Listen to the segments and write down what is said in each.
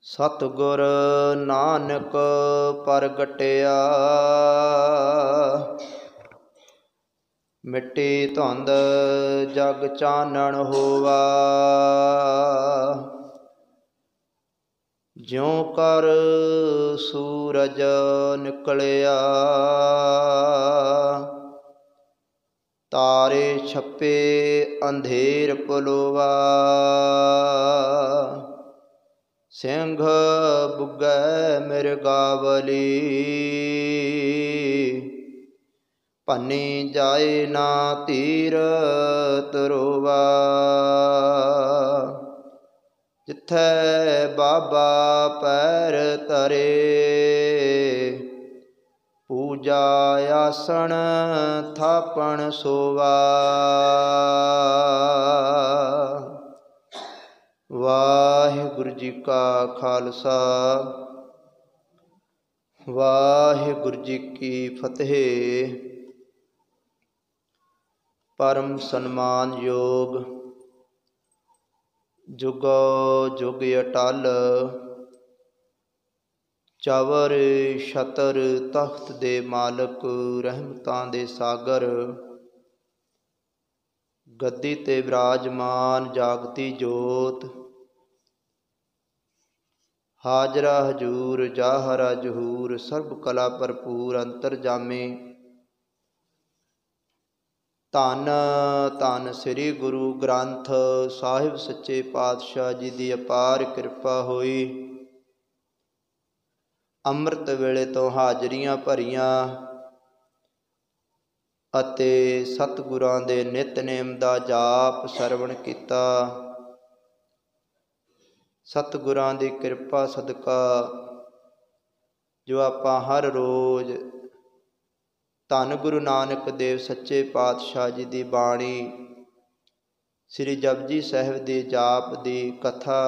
ਸਤਿਗੁਰ ਨਾਨਕ ਪ੍ਰਗਟਿਆ, ਮਿੱਟੀ ਧੁੰਦ ਜਗ ਚਾਨਣ ਹੋਵਾ। ਜਿਉ ਕਰ ਸੂਰਜ ਨਿਕਲਿਆ, ਤਾਰੇ ਛਪੇ ਅੰਧੇਰ ਪਲੋਵਾ। ਸਿੰਘ ਬੁੱਗੈ ਮਿਰਗਾਵਲੀ, ਭੰਨੀ ਜਾਏ ਨਾ ਧੀਰ ਤਰੋਵਾ। ਜਿੱਥੈ ਬਾਬਾ ਪੈਰ ਧਰੇ, ਪੂਜਾ ਆਸਣ ਥਾਪਣ ਸੋਵਾ। ਵਾਹਿਗੁਰੂ ਜੀ ਕਾ ਖਾਲਸਾ, ਵਾਹਿਗੁਰੂ ਜੀ ਕੀ ਫਤਿਹ। ਪਰਮ ਸਨਮਾਨਯੋਗ ਜੁਗੋ ਜੁਗ ਅਟਲ, ਚਵਰ ਛਤਰ ਤਖਤ ਦੇ ਮਾਲਕ, ਰਹਿਮਤਾਂ ਦੇ ਸਾਗਰ, ਗੱਦੀ ਤੇ ਵਿਰਾਜਮਾਨ ਜਾਗਤੀ ਜੋਤ, ਹਾਜ਼ਰਾ ਹਜੂਰ ਜਾਹਰਾ ਜਹੂਰ, ਸਰਬ ਕਲਾ ਭਰਪੂਰ ਅੰਤਰਜਾਮੀ। ਧੰਨ ਧੰਨ ਸ੍ਰੀ ਗੁਰੂ ਗ੍ਰੰਥ ਸਾਹਿਬ ਸੱਚੇ ਪਾਤਸ਼ਾਹ ਜੀ ਦੀ ਅਪਾਰ ਕਿਰਪਾ ਹੋਈ। ਅੰਮ੍ਰਿਤ ਵੇਲੇ ਤੋਂ ਹਾਜ਼ਰੀਆਂ ਭਰੀਆਂ ਅਤੇ ਸਤਿਗੁਰਾਂ ਦੇ ਨਿਤਨੇਮ ਦਾ ਜਾਪ ਸਰਵਣ ਕੀਤਾ। ਸਤਿਗੁਰਾਂ ਦੀ ਕਿਰਪਾ ਸਦਕਾ ਜੋ ਆਪਾਂ ਹਰ ਰੋਜ਼ ਧੰਨ ਗੁਰੂ ਨਾਨਕ ਦੇਵ ਸੱਚੇ ਪਾਤਸ਼ਾਹ ਜੀ ਦੀ ਬਾਣੀ, ਸ੍ਰੀ ਜਪਜੀ ਸਾਹਿਬ ਦੀ ਜਾਪ ਦੀ ਕਥਾ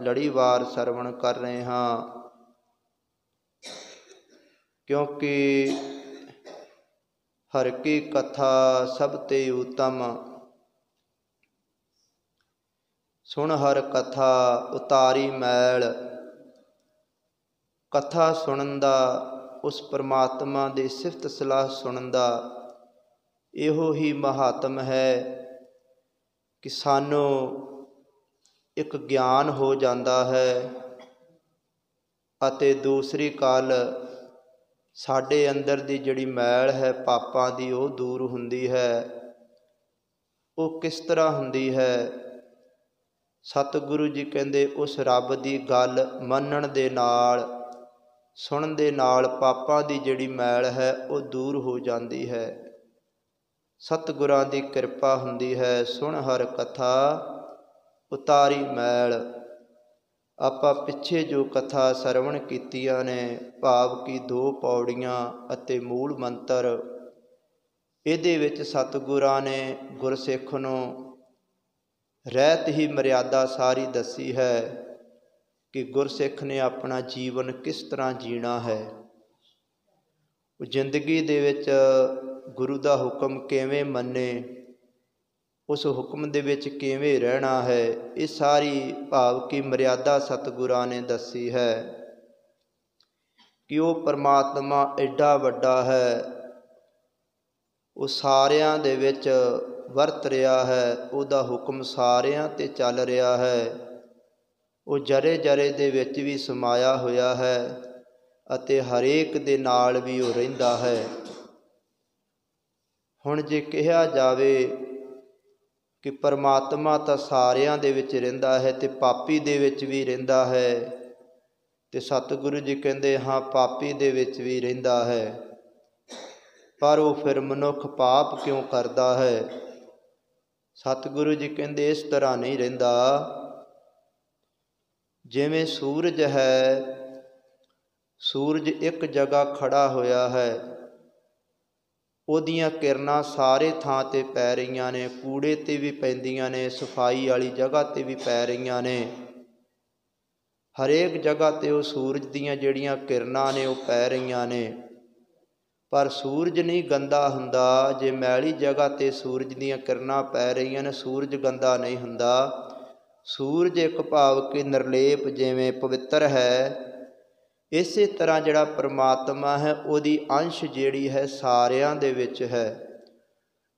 ਲੜੀਵਾਰ ਸਰਵਣ ਕਰ ਰਹੇ ਹਾਂ। ਕਿਉਂਕਿ ਹਰ ਕੀ ਕਥਾ ਸਭ ਤੇ ਉਤਮ, ਸੁਣ ਹਰ ਕਥਾ ਉਤਾਰੀ ਮੈਲ। ਕਥਾ ਸੁਣਨ ਦਾ, ਉਸ ਪਰਮਾਤਮਾ ਦੀ ਸਿਫਤ ਸਲਾਹ ਸੁਣਨ ਦਾ ਇਹੋ ਹੀ ਮਹਾਤਮ ਹੈ ਕਿ ਸਾਨੂੰ ਇੱਕ ਗਿਆਨ ਹੋ ਜਾਂਦਾ ਹੈ ਅਤੇ ਦੂਸਰੀ ਗੱਲ ਸਾਡੇ ਅੰਦਰ ਦੀ ਜਿਹੜੀ ਮੈਲ ਹੈ ਪਾਪਾਂ ਦੀ, ਉਹ ਦੂਰ ਹੁੰਦੀ ਹੈ। ਉਹ ਕਿਸ ਤਰ੍ਹਾਂ ਹੁੰਦੀ ਹੈ? ਸਤਿਗੁਰੂ ਜੀ ਕਹਿੰਦੇ ਉਸ ਰੱਬ ਦੀ ਗੱਲ ਮੰਨਣ ਦੇ ਨਾਲ, ਸੁਣਨ ਦੇ ਨਾਲ ਪਾਪਾਂ ਦੀ ਜਿਹੜੀ ਮੈਲ ਹੈ ਉਹ ਦੂਰ ਹੋ ਜਾਂਦੀ ਹੈ। ਸਤਿਗੁਰਾਂ ਦੀ ਕਿਰਪਾ ਹੁੰਦੀ ਹੈ। ਸੁਣ ਹਰ ਕਥਾ ਉਤਾਰੀ ਮੈਲ। ਆਪਾਂ ਪਿੱਛੇ ਜੋ ਕਥਾ ਸਰਵਣ ਕੀਤੀਆਂ ਨੇ, ਭਾਵ ਕਿ 2 ਪੌੜੀਆਂ ਅਤੇ ਮੂਲ ਮੰਤਰ, ਇਹਦੇ ਵਿੱਚ ਸਤਿਗੁਰਾਂ ਨੇ ਗੁਰਸਿੱਖ ਨੂੰ ਰਹਿਤ ਹੀ ਮਰਿਆਦਾ ਸਾਰੀ ਦੱਸੀ ਹੈ ਕਿ ਗੁਰਸਿੱਖ ਨੇ ਆਪਣਾ ਜੀਵਨ ਕਿਸ ਤਰ੍ਹਾਂ ਜੀਣਾ ਹੈ। ਉਹ ਜ਼ਿੰਦਗੀ ਦੇ ਵਿੱਚ ਗੁਰੂ ਦਾ ਹੁਕਮ ਕਿਵੇਂ ਮੰਨੇ, ਉਸ ਹੁਕਮ ਦੇ ਵਿੱਚ ਕਿਵੇਂ ਰਹਿਣਾ ਹੈ, ਇਹ ਸਾਰੀ ਭਾਵ ਕਿ ਮਰਿਆਦਾ ਸਤਿਗੁਰਾਂ ਨੇ ਦੱਸੀ ਹੈ ਕਿ ਉਹ ਪਰਮਾਤਮਾ ਐਡਾ ਵੱਡਾ ਹੈ, ਉਹ ਸਾਰਿਆਂ ਦੇ ਵਿੱਚ ਵਰਤ ਰਿਹਾ ਹੈ, ਉਹਦਾ ਹੁਕਮ ਸਾਰਿਆਂ 'ਤੇ ਚੱਲ ਰਿਹਾ ਹੈ। ਉਹ ਜਰੇ ਜਰੇ ਦੇ ਵਿੱਚ ਵੀ ਸਮਾਇਆ ਹੋਇਆ ਹੈ ਅਤੇ ਹਰੇਕ ਦੇ ਨਾਲ ਵੀ ਉਹ ਰਹਿੰਦਾ ਹੈ। ਹੁਣ ਜੇ ਕਿਹਾ ਜਾਵੇ ਕਿ ਪਰਮਾਤਮਾ ਤਾਂ ਸਾਰਿਆਂ ਦੇ ਵਿੱਚ ਰਹਿੰਦਾ ਹੈ ਅਤੇ ਪਾਪੀ ਦੇ ਵਿੱਚ ਵੀ ਰਹਿੰਦਾ ਹੈ, ਅਤੇ ਸਤਿਗੁਰੂ ਜੀ ਕਹਿੰਦੇ ਹਾਂ ਪਾਪੀ ਦੇ ਵਿੱਚ ਵੀ ਰਹਿੰਦਾ ਹੈ। ਪਰ ਉਹ ਫਿਰ ਮਨੁੱਖ ਪਾਪ ਕਿਉਂ ਕਰਦਾ ਹੈ? ਸਤਿਗੁਰੂ ਜੀ ਕਹਿੰਦੇ ਇਸ ਤਰ੍ਹਾਂ ਨਹੀਂ ਰਹਿੰਦਾ। ਜਿਵੇਂ ਸੂਰਜ ਹੈ, ਸੂਰਜ ਇੱਕ ਜਗ੍ਹਾ ਖੜਾ ਹੋਇਆ ਹੈ, ਉਹਦੀਆਂ ਕਿਰਨਾਂ ਸਾਰੇ ਥਾਂ 'ਤੇ ਪੈ ਰਹੀਆਂ ਨੇ, ਕੂੜੇ 'ਤੇ ਵੀ ਪੈਂਦੀਆਂ ਨੇ, ਸਫਾਈ ਵਾਲੀ ਜਗ੍ਹਾ 'ਤੇ ਵੀ ਪੈ ਰਹੀਆਂ ਨੇ, ਹਰੇਕ ਜਗ੍ਹਾ 'ਤੇ ਉਹ ਸੂਰਜ ਦੀਆਂ ਜਿਹੜੀਆਂ ਕਿਰਨਾਂ ਨੇ ਉਹ ਪੈ ਰਹੀਆਂ ਨੇ। ਪਰ ਸੂਰਜ ਨਹੀਂ ਗੰਦਾ ਹੁੰਦਾ। ਜੇ ਮੈਲੀ ਜਗ੍ਹਾ 'ਤੇ ਸੂਰਜ ਦੀਆਂ ਕਿਰਨਾਂ ਪੈ ਰਹੀਆਂ ਨੇ, ਸੂਰਜ ਗੰਦਾ ਨਹੀਂ ਹੁੰਦਾ। ਸੂਰਜ ਇੱਕ ਭਾਵ ਕਿ ਨਿਰਲੇਪ ਜਿਵੇਂ ਪਵਿੱਤਰ ਹੈ, ਇਸੇ ਤਰ੍ਹਾਂ ਜਿਹੜਾ ਪਰਮਾਤਮਾ ਹੈ ਉਹਦੀ ਅੰਸ਼ ਜਿਹੜੀ ਹੈ ਸਾਰਿਆਂ ਦੇ ਵਿੱਚ ਹੈ,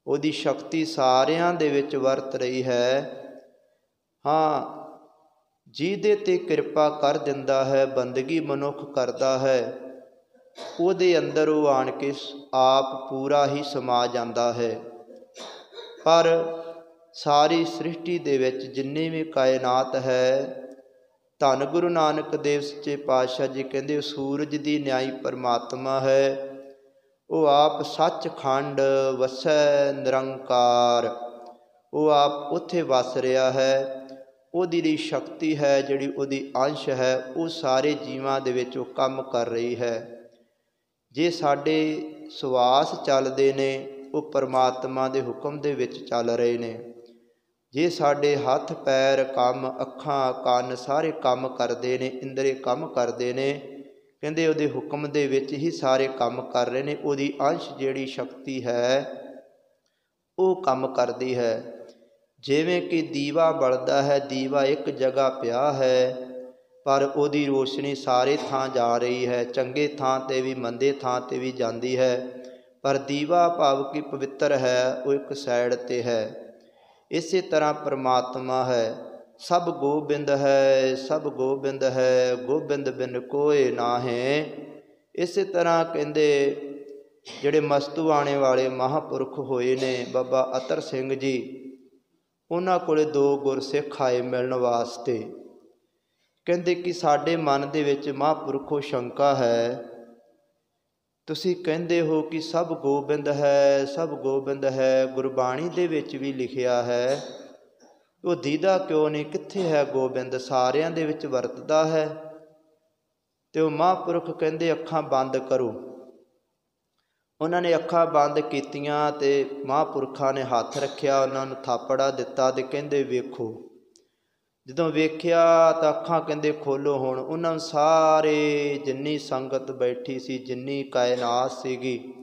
ਉਹਦੀ ਸ਼ਕਤੀ ਸਾਰਿਆਂ ਦੇ ਵਿੱਚ ਵਰਤ ਰਹੀ ਹੈ। ਹਾਂ, ਜਿਹਦੇ 'ਤੇ ਕਿਰਪਾ ਕਰ ਦਿੰਦਾ ਹੈ, ਬੰਦਗੀ ਮਨੁੱਖ ਕਰਦਾ ਹੈ, ਉਹਦੇ ਅੰਦਰ ਉਹ ਆਣ ਕੇ ਆਪ ਪੂਰਾ ਹੀ ਸਮਾ ਜਾਂਦਾ ਹੈ। ਪਰ ਸਾਰੀ ਸ੍ਰਿਸ਼ਟੀ ਦੇ ਵਿੱਚ ਜਿੰਨੀ ਵੀ ਕਾਇਨਾਤ ਹੈ, ਧੰਨ ਗੁਰੂ ਨਾਨਕ ਦੇਵ ਸੱਚੇ ਪਾਤਸ਼ਾਹ ਜੀ ਕਹਿੰਦੇ ਸੂਰਜ ਦੀ ਨਿਆਈ ਪਰਮਾਤਮਾ ਹੈ, ਉਹ ਆਪ ਸੱਚਖੰਡ ਵਸੈ ਨਿਰੰਕਾਰ, ਉਹ ਆਪ ਉੱਥੇ ਵਸ ਰਿਹਾ ਹੈ। ਉਹਦੀ ਜਿਹੜੀ ਸ਼ਕਤੀ ਹੈ, ਜਿਹੜੀ ਉਹਦੀ ਅੰਸ਼ ਹੈ, ਉਹ ਸਾਰੇ ਜੀਵਾਂ ਦੇ ਵਿੱਚ ਉਹ ਕੰਮ ਕਰ ਰਹੀ ਹੈ। ਜੇ ਸਾਡੇ ਸਵਾਸ ਚੱਲਦੇ ਨੇ, ਉਹ ਪਰਮਾਤਮਾ ਦੇ ਹੁਕਮ ਦੇ ਵਿੱਚ ਚੱਲ ਰਹੇ ਨੇ। ਜੇ ਸਾਡੇ ਹੱਥ ਪੈਰ ਕੰਮ, ਅੱਖਾਂ ਕੰਨ ਸਾਰੇ ਕੰਮ ਕਰਦੇ ਨੇ, ਇੰਦਰੀ ਕੰਮ ਕਰਦੇ ਨੇ, ਕਹਿੰਦੇ ਉਹਦੇ ਹੁਕਮ ਦੇ ਵਿੱਚ ਹੀ ਸਾਰੇ ਕੰਮ ਕਰ ਰਹੇ ਨੇ। ਉਹਦੀ ਅੰਸ਼ ਜਿਹੜੀ ਸ਼ਕਤੀ ਹੈ ਉਹ ਕੰਮ ਕਰਦੀ ਹੈ। ਜਿਵੇਂ ਕਿ ਦੀਵਾ ਬਲਦਾ ਹੈ, ਦੀਵਾ ਇੱਕ ਜਗ੍ਹਾ ਪਿਆ ਹੈ ਪਰ ਉਹਦੀ ਰੋਸ਼ਨੀ ਸਾਰੇ ਥਾਂ ਜਾ ਰਹੀ ਹੈ, ਚੰਗੇ ਥਾਂ 'ਤੇ ਵੀ ਮੰਦੇ ਥਾਂ 'ਤੇ ਵੀ ਜਾਂਦੀ ਹੈ, ਪਰ ਦੀਵਾ ਭਾਵ ਕਿ ਪਵਿੱਤਰ ਹੈ, ਉਹ ਇੱਕ ਸਾਈਡ 'ਤੇ ਹੈ। ਇਸੇ ਤਰ੍ਹਾਂ ਪਰਮਾਤਮਾ ਹੈ, ਸਭ ਗੋਬਿੰਦ ਹੈ, ਸਭ ਗੋਬਿੰਦ ਹੈ, ਗੋਬਿੰਦ ਬਿਨ ਕੋਇ ਨਾਹੀਂ। ਇਸੇ ਤਰ੍ਹਾਂ ਕਹਿੰਦੇ ਜਿਹੜੇ ਮਸਤੂਆਣੇ ਵਾਲੇ ਮਹਾਂਪੁਰਖ ਹੋਏ ਨੇ ਬਾਬਾ ਅਤਰ ਸਿੰਘ ਜੀ, ਉਹਨਾਂ ਕੋਲ 2 ਗੁਰਸਿੱਖ ਆਏ ਮਿਲਣ ਵਾਸਤੇ। ਕਹਿੰਦੇ ਕਿ ਸਾਡੇ ਮਨ ਦੇ ਵਿੱਚ ਮਹਾਂਪੁਰਖੋ ਸ਼ੰਕਾ ਹੈ, ਤੁਸੀਂ ਕਹਿੰਦੇ ਹੋ ਕਿ ਸਭ ਗੋਬਿੰਦ ਹੈ, ਸਭ ਗੋਬਿੰਦ ਹੈ, ਗੁਰਬਾਣੀ ਦੇ ਵਿੱਚ ਵੀ ਲਿਖਿਆ ਹੈ, ਉਹ ਦੀਦਾ ਕਿਉਂ ਨਹੀਂ? ਕਿੱਥੇ ਹੈ ਗੋਬਿੰਦ? ਸਾਰਿਆਂ ਦੇ ਵਿੱਚ ਵਰਤਦਾ ਹੈ। ਅਤੇ ਉਹ ਮਹਾਂਪੁਰਖ ਕਹਿੰਦੇ ਅੱਖਾਂ ਬੰਦ ਕਰੋ। ਉਹਨਾਂ ਨੇ ਅੱਖਾਂ ਬੰਦ ਕੀਤੀਆਂ ਅਤੇ ਮਹਾਂਪੁਰਖਾਂ ਨੇ ਹੱਥ ਰੱਖਿਆ, ਉਹਨਾਂ ਨੂੰ ਥਾਪੜਾ ਦਿੱਤਾ ਅਤੇ ਕਹਿੰਦੇ ਵੇਖੋ। ਜਦੋਂ ਵੇਖਿਆ ਤਾਂ ਅੱਖਾਂ ਕਹਿੰਦੇ ਖੋਲ੍ਹੋ ਹੁਣ। ਉਹਨਾਂ ਨੂੰ ਸਾਰੇ ਜਿੰਨੀ ਸੰਗਤ ਬੈਠੀ ਸੀ, ਜਿੰਨੀ ਕਾਇਨਾਤ ਸੀਗੀ,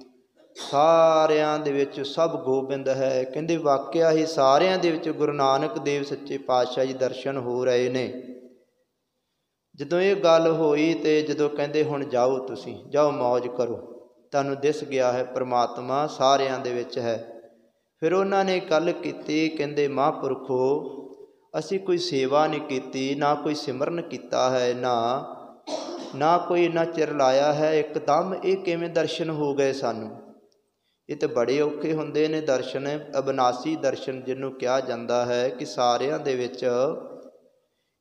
ਸਾਰਿਆਂ ਦੇ ਵਿੱਚ ਸਭ ਗੋਬਿੰਦ ਹੈ। ਕਹਿੰਦੇ ਵਾਕਿਆ ਹੀ ਸਾਰਿਆਂ ਦੇ ਵਿੱਚ ਗੁਰੂ ਨਾਨਕ ਦੇਵ ਸੱਚੇ ਪਾਤਸ਼ਾਹ ਜੀ ਦਰਸ਼ਨ ਹੋ ਰਹੇ ਨੇ। ਜਦੋਂ ਇਹ ਗੱਲ ਹੋਈ ਅਤੇ ਜਦੋਂ ਕਹਿੰਦੇ ਹੁਣ ਜਾਓ, ਤੁਸੀਂ ਜਾਓ ਮੌਜ ਕਰੋ, ਤੁਹਾਨੂੰ ਦਿਸ ਗਿਆ ਹੈ ਪਰਮਾਤਮਾ ਸਾਰਿਆਂ ਦੇ ਵਿੱਚ ਹੈ। ਫਿਰ ਉਹਨਾਂ ਨੇ ਗੱਲ ਕੀਤੀ, ਕਹਿੰਦੇ ਮਹਾਂਪੁਰਖੋ ਅਸੀਂ ਕੋਈ ਸੇਵਾ ਨਹੀਂ ਕੀਤੀ, ਨਾ ਕੋਈ ਸਿਮਰਨ ਕੀਤਾ ਹੈ, ਨਾ ਕੋਈ ਇੰਨਾ ਚਿਰ ਲਾਇਆ ਹੈ, ਇੱਕਦਮ ਇਹ ਕਿਵੇਂ ਦਰਸ਼ਨ ਹੋ ਗਏ ਸਾਨੂੰ? ਇਹ ਤਾਂ ਬੜੇ ਔਖੇ ਹੁੰਦੇ ਨੇ ਦਰਸ਼ਨ, ਅਬਿਨਾਸੀ ਦਰਸ਼ਨ ਜਿਹਨੂੰ ਕਿਹਾ ਜਾਂਦਾ ਹੈ, ਕਿ ਸਾਰਿਆਂ ਦੇ ਵਿੱਚ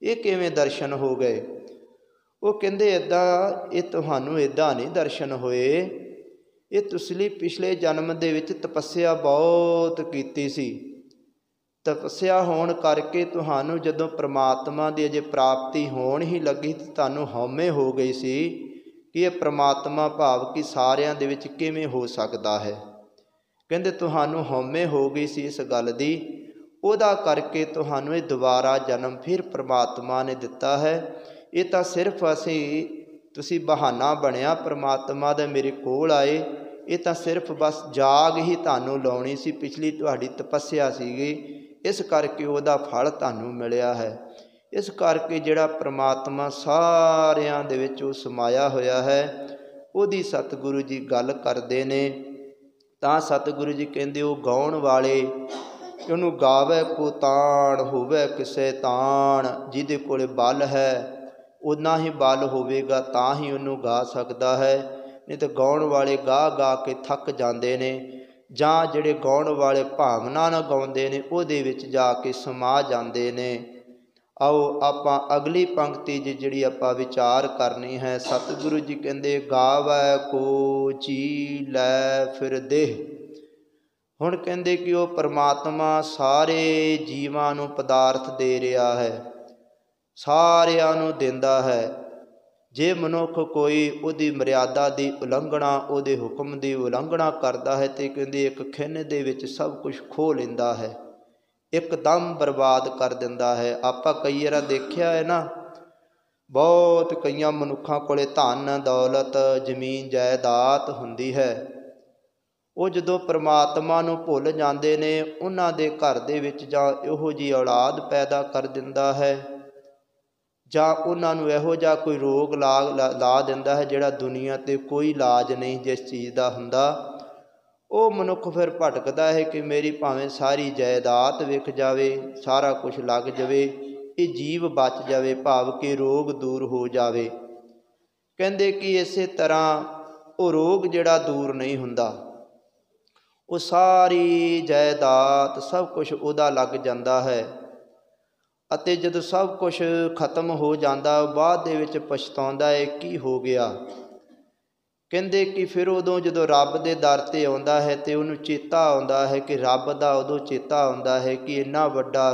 ਇਹ ਕਿਵੇਂ ਦਰਸ਼ਨ ਹੋ ਗਏ? ਉਹ ਕਹਿੰਦੇ ਇੱਦਾਂ, ਇਹ ਤੁਹਾਨੂੰ ਇੱਦਾਂ ਨਹੀਂ ਦਰਸ਼ਨ ਹੋਏ, ਇਹ ਤੁਸੀਂ ਪਿਛਲੇ ਜਨਮ ਦੇ ਵਿੱਚ ਤਪੱਸਿਆ ਬਹੁਤ ਕੀਤੀ ਸੀ। ਤਪੱਸਿਆ ਹੋਣ ਕਰਕੇ ਤੁਹਾਨੂੰ ਜਦੋਂ ਪ੍ਰਮਾਤਮਾ ਦੀ ਅਜੇ ਪ੍ਰਾਪਤੀ ਹੋਣ ਹੀ ਲੱਗੀ ਤਾਂ ਤੁਹਾਨੂੰ ਹਉਮੈ ਹੋ ਗਈ ਸੀ ਕਿ ਇਹ ਪ੍ਰਮਾਤਮਾ ਭਾਵ ਕਿ ਸਾਰਿਆਂ ਦੇ ਵਿੱਚ ਕਿਵੇਂ ਹੋ ਸਕਦਾ ਹੈ। ਕਹਿੰਦੇ ਤੁਹਾਨੂੰ ਹਉਮੈ ਹੋ ਗਈ ਸੀ ਇਸ ਗੱਲ ਦੀ, ਉਹਦਾ ਕਰਕੇ ਤੁਹਾਨੂੰ ਇਹ ਦੁਬਾਰਾ ਜਨਮ ਫਿਰ ਪ੍ਰਮਾਤਮਾ ਨੇ ਦਿੱਤਾ ਹੈ। ਇਹ ਤਾਂ ਸਿਰਫ ਤੁਸੀਂ ਬਹਾਨਾ ਬਣਿਆ ਪ੍ਰਮਾਤਮਾ ਦਾ ਮੇਰੇ ਕੋਲ ਆਏ, ਇਹ ਤਾਂ ਸਿਰਫ ਬਸ ਜਾਗ ਹੀ ਤੁਹਾਨੂੰ ਲਾਉਣੀ ਸੀ, ਪਿਛਲੀ ਤੁਹਾਡੀ ਤਪੱਸਿਆ ਸੀਗੀ, ਇਸ ਕਰਕੇ ਉਹਦਾ ਫਲ ਤੁਹਾਨੂੰ ਮਿਲਿਆ ਹੈ। ਇਸ ਕਰਕੇ ਜਿਹੜਾ ਪ੍ਰਮਾਤਮਾ ਸਾਰਿਆਂ ਦੇ ਵਿੱਚ ਉਹ ਸਮਾਇਆ ਹੋਇਆ ਹੈ, ਉਹਦੀ ਸਤਿਗੁਰੂ ਜੀ ਗੱਲ ਕਰਦੇ ਨੇ ਤਾਂ ਸਤਿਗੁਰੂ ਜੀ ਕਹਿੰਦੇ ਉਹ ਗਾਉਣ ਵਾਲੇ ਉਹਨੂੰ ਗਾਵੇ ਕੋ ਤਾਣ ਹੋਵੇ ਕਿਸੇ ਤਾਣ, ਜਿਹਦੇ ਕੋਲ ਬਲ ਹੈ ਓਨਾ ਹੀ ਬਲ ਹੋਵੇਗਾ ਤਾਂ ਹੀ ਉਹਨੂੰ ਗਾ ਸਕਦਾ ਹੈ, ਨਹੀਂ ਤਾਂ ਗਾਉਣ ਵਾਲੇ ਗਾ ਗਾ ਕੇ ਥੱਕ ਜਾਂਦੇ ਨੇ, ਜਾਂ ਜਿਹੜੇ ਗਾਉਣ ਵਾਲੇ ਭਾਵਨਾ ਨਾਲ ਗਾਉਂਦੇ ਨੇ ਉਹਦੇ ਵਿੱਚ ਜਾ ਕੇ ਸਮਾ ਜਾਂਦੇ ਨੇ। ਆਓ ਆਪਾਂ ਅਗਲੀ ਪੰਕਤੀ ਜਿਹੜੀ ਆਪਾਂ ਵਿਚਾਰ ਕਰਨੀ ਹੈ। ਸਤਿਗੁਰੂ ਜੀ ਕਹਿੰਦੇ ਗਾਵੈ ਕੋ ਜੀ ਲੈ ਫਿਰ ਦੇਹ। ਹੁਣ ਕਹਿੰਦੇ ਕਿ ਉਹ ਪਰਮਾਤਮਾ ਸਾਰੇ ਜੀਵਾਂ ਨੂੰ ਪਦਾਰਥ ਦੇ ਰਿਹਾ ਹੈ, ਸਾਰਿਆਂ ਨੂੰ ਦਿੰਦਾ ਹੈ। ਜੇ ਮਨੁੱਖ ਕੋਈ ਉਹਦੀ ਮਰਿਆਦਾ ਦੀ ਉਲੰਘਣਾ, ਉਹਦੇ ਹੁਕਮ ਦੀ ਉਲੰਘਣਾ ਕਰਦਾ ਹੈ ਤੇ ਕਹਿੰਦੇ ਇੱਕ ਖਿੰਨ ਦੇ ਵਿੱਚ ਸਭ ਕੁਝ ਖੋਹ ਲੈਂਦਾ ਹੈ, ਇੱਕਦਮ ਬਰਬਾਦ ਕਰ ਦਿੰਦਾ ਹੈ। ਆਪਾਂ ਕਈ ਵਾਰ ਦੇਖਿਆ ਹੈ ਨਾ, ਬਹੁਤ ਕਈਆਂ ਮਨੁੱਖਾਂ ਕੋਲੇ ਧਨ ਦੌਲਤ ਜ਼ਮੀਨ ਜਾਇਦਾਦ ਹੁੰਦੀ ਹੈ, ਉਹ ਜਦੋਂ ਪਰਮਾਤਮਾ ਨੂੰ ਭੁੱਲ ਜਾਂਦੇ ਨੇ, ਉਹਨਾਂ ਦੇ ਘਰ ਦੇ ਵਿੱਚ ਜਾਂ ਇਹੋ ਜਿਹੀ ਔਲਾਦ ਪੈਦਾ ਕਰ ਦਿੰਦਾ ਹੈ, ਜਾਂ ਉਹਨਾਂ ਨੂੰ ਇਹੋ ਜਿਹਾ ਕੋਈ ਰੋਗ ਲਾ ਦਿੰਦਾ ਹੈ ਜਿਹੜਾ ਦੁਨੀਆ 'ਤੇ ਕੋਈ ਇਲਾਜ ਨਹੀਂ ਜਿਸ ਚੀਜ਼ ਦਾ ਹੁੰਦਾ। ਉਹ ਮਨੁੱਖ ਫਿਰ ਭਟਕਦਾ ਹੈ ਕਿ ਮੇਰੀ ਭਾਵੇਂ ਸਾਰੀ ਜਾਇਦਾਦ ਵਿਕ ਜਾਵੇ, ਸਾਰਾ ਕੁਝ ਲੱਗ ਜਾਵੇ, ਇਹ ਜੀਵ ਬਚ ਜਾਵੇ, ਭਾਵ ਕਿ ਰੋਗ ਦੂਰ ਹੋ ਜਾਵੇ। ਕਹਿੰਦੇ ਕਿ ਇਸੇ ਤਰ੍ਹਾਂ ਉਹ ਰੋਗ ਜਿਹੜਾ ਦੂਰ ਨਹੀਂ ਹੁੰਦਾ, ਉਹ ਸਾਰੀ ਜਾਇਦਾਦ ਸਭ ਕੁਝ ਉਹਦਾ ਲੱਗ ਜਾਂਦਾ ਹੈ, ਅਤੇ ਜਦੋਂ ਸਭ ਕੁਝ ਖਤਮ ਹੋ ਜਾਂਦਾ ਬਾਅਦ ਦੇ ਵਿੱਚ ਪਛਤਾਉਂਦਾ ਹੈ ਕੀ ਹੋ ਗਿਆ। ਕਹਿੰਦੇ ਕਿ ਫਿਰ ਉਦੋਂ ਜਦੋਂ ਰੱਬ ਦੇ ਦਰ 'ਤੇ ਆਉਂਦਾ ਹੈ ਅਤੇ ਉਹਨੂੰ ਚੇਤਾ ਆਉਂਦਾ ਹੈ ਕਿ ਰੱਬ ਦਾ ਉਦੋਂ ਚੇਤਾ ਆਉਂਦਾ ਹੈ ਕਿ ਇੰਨਾ ਵੱਡਾ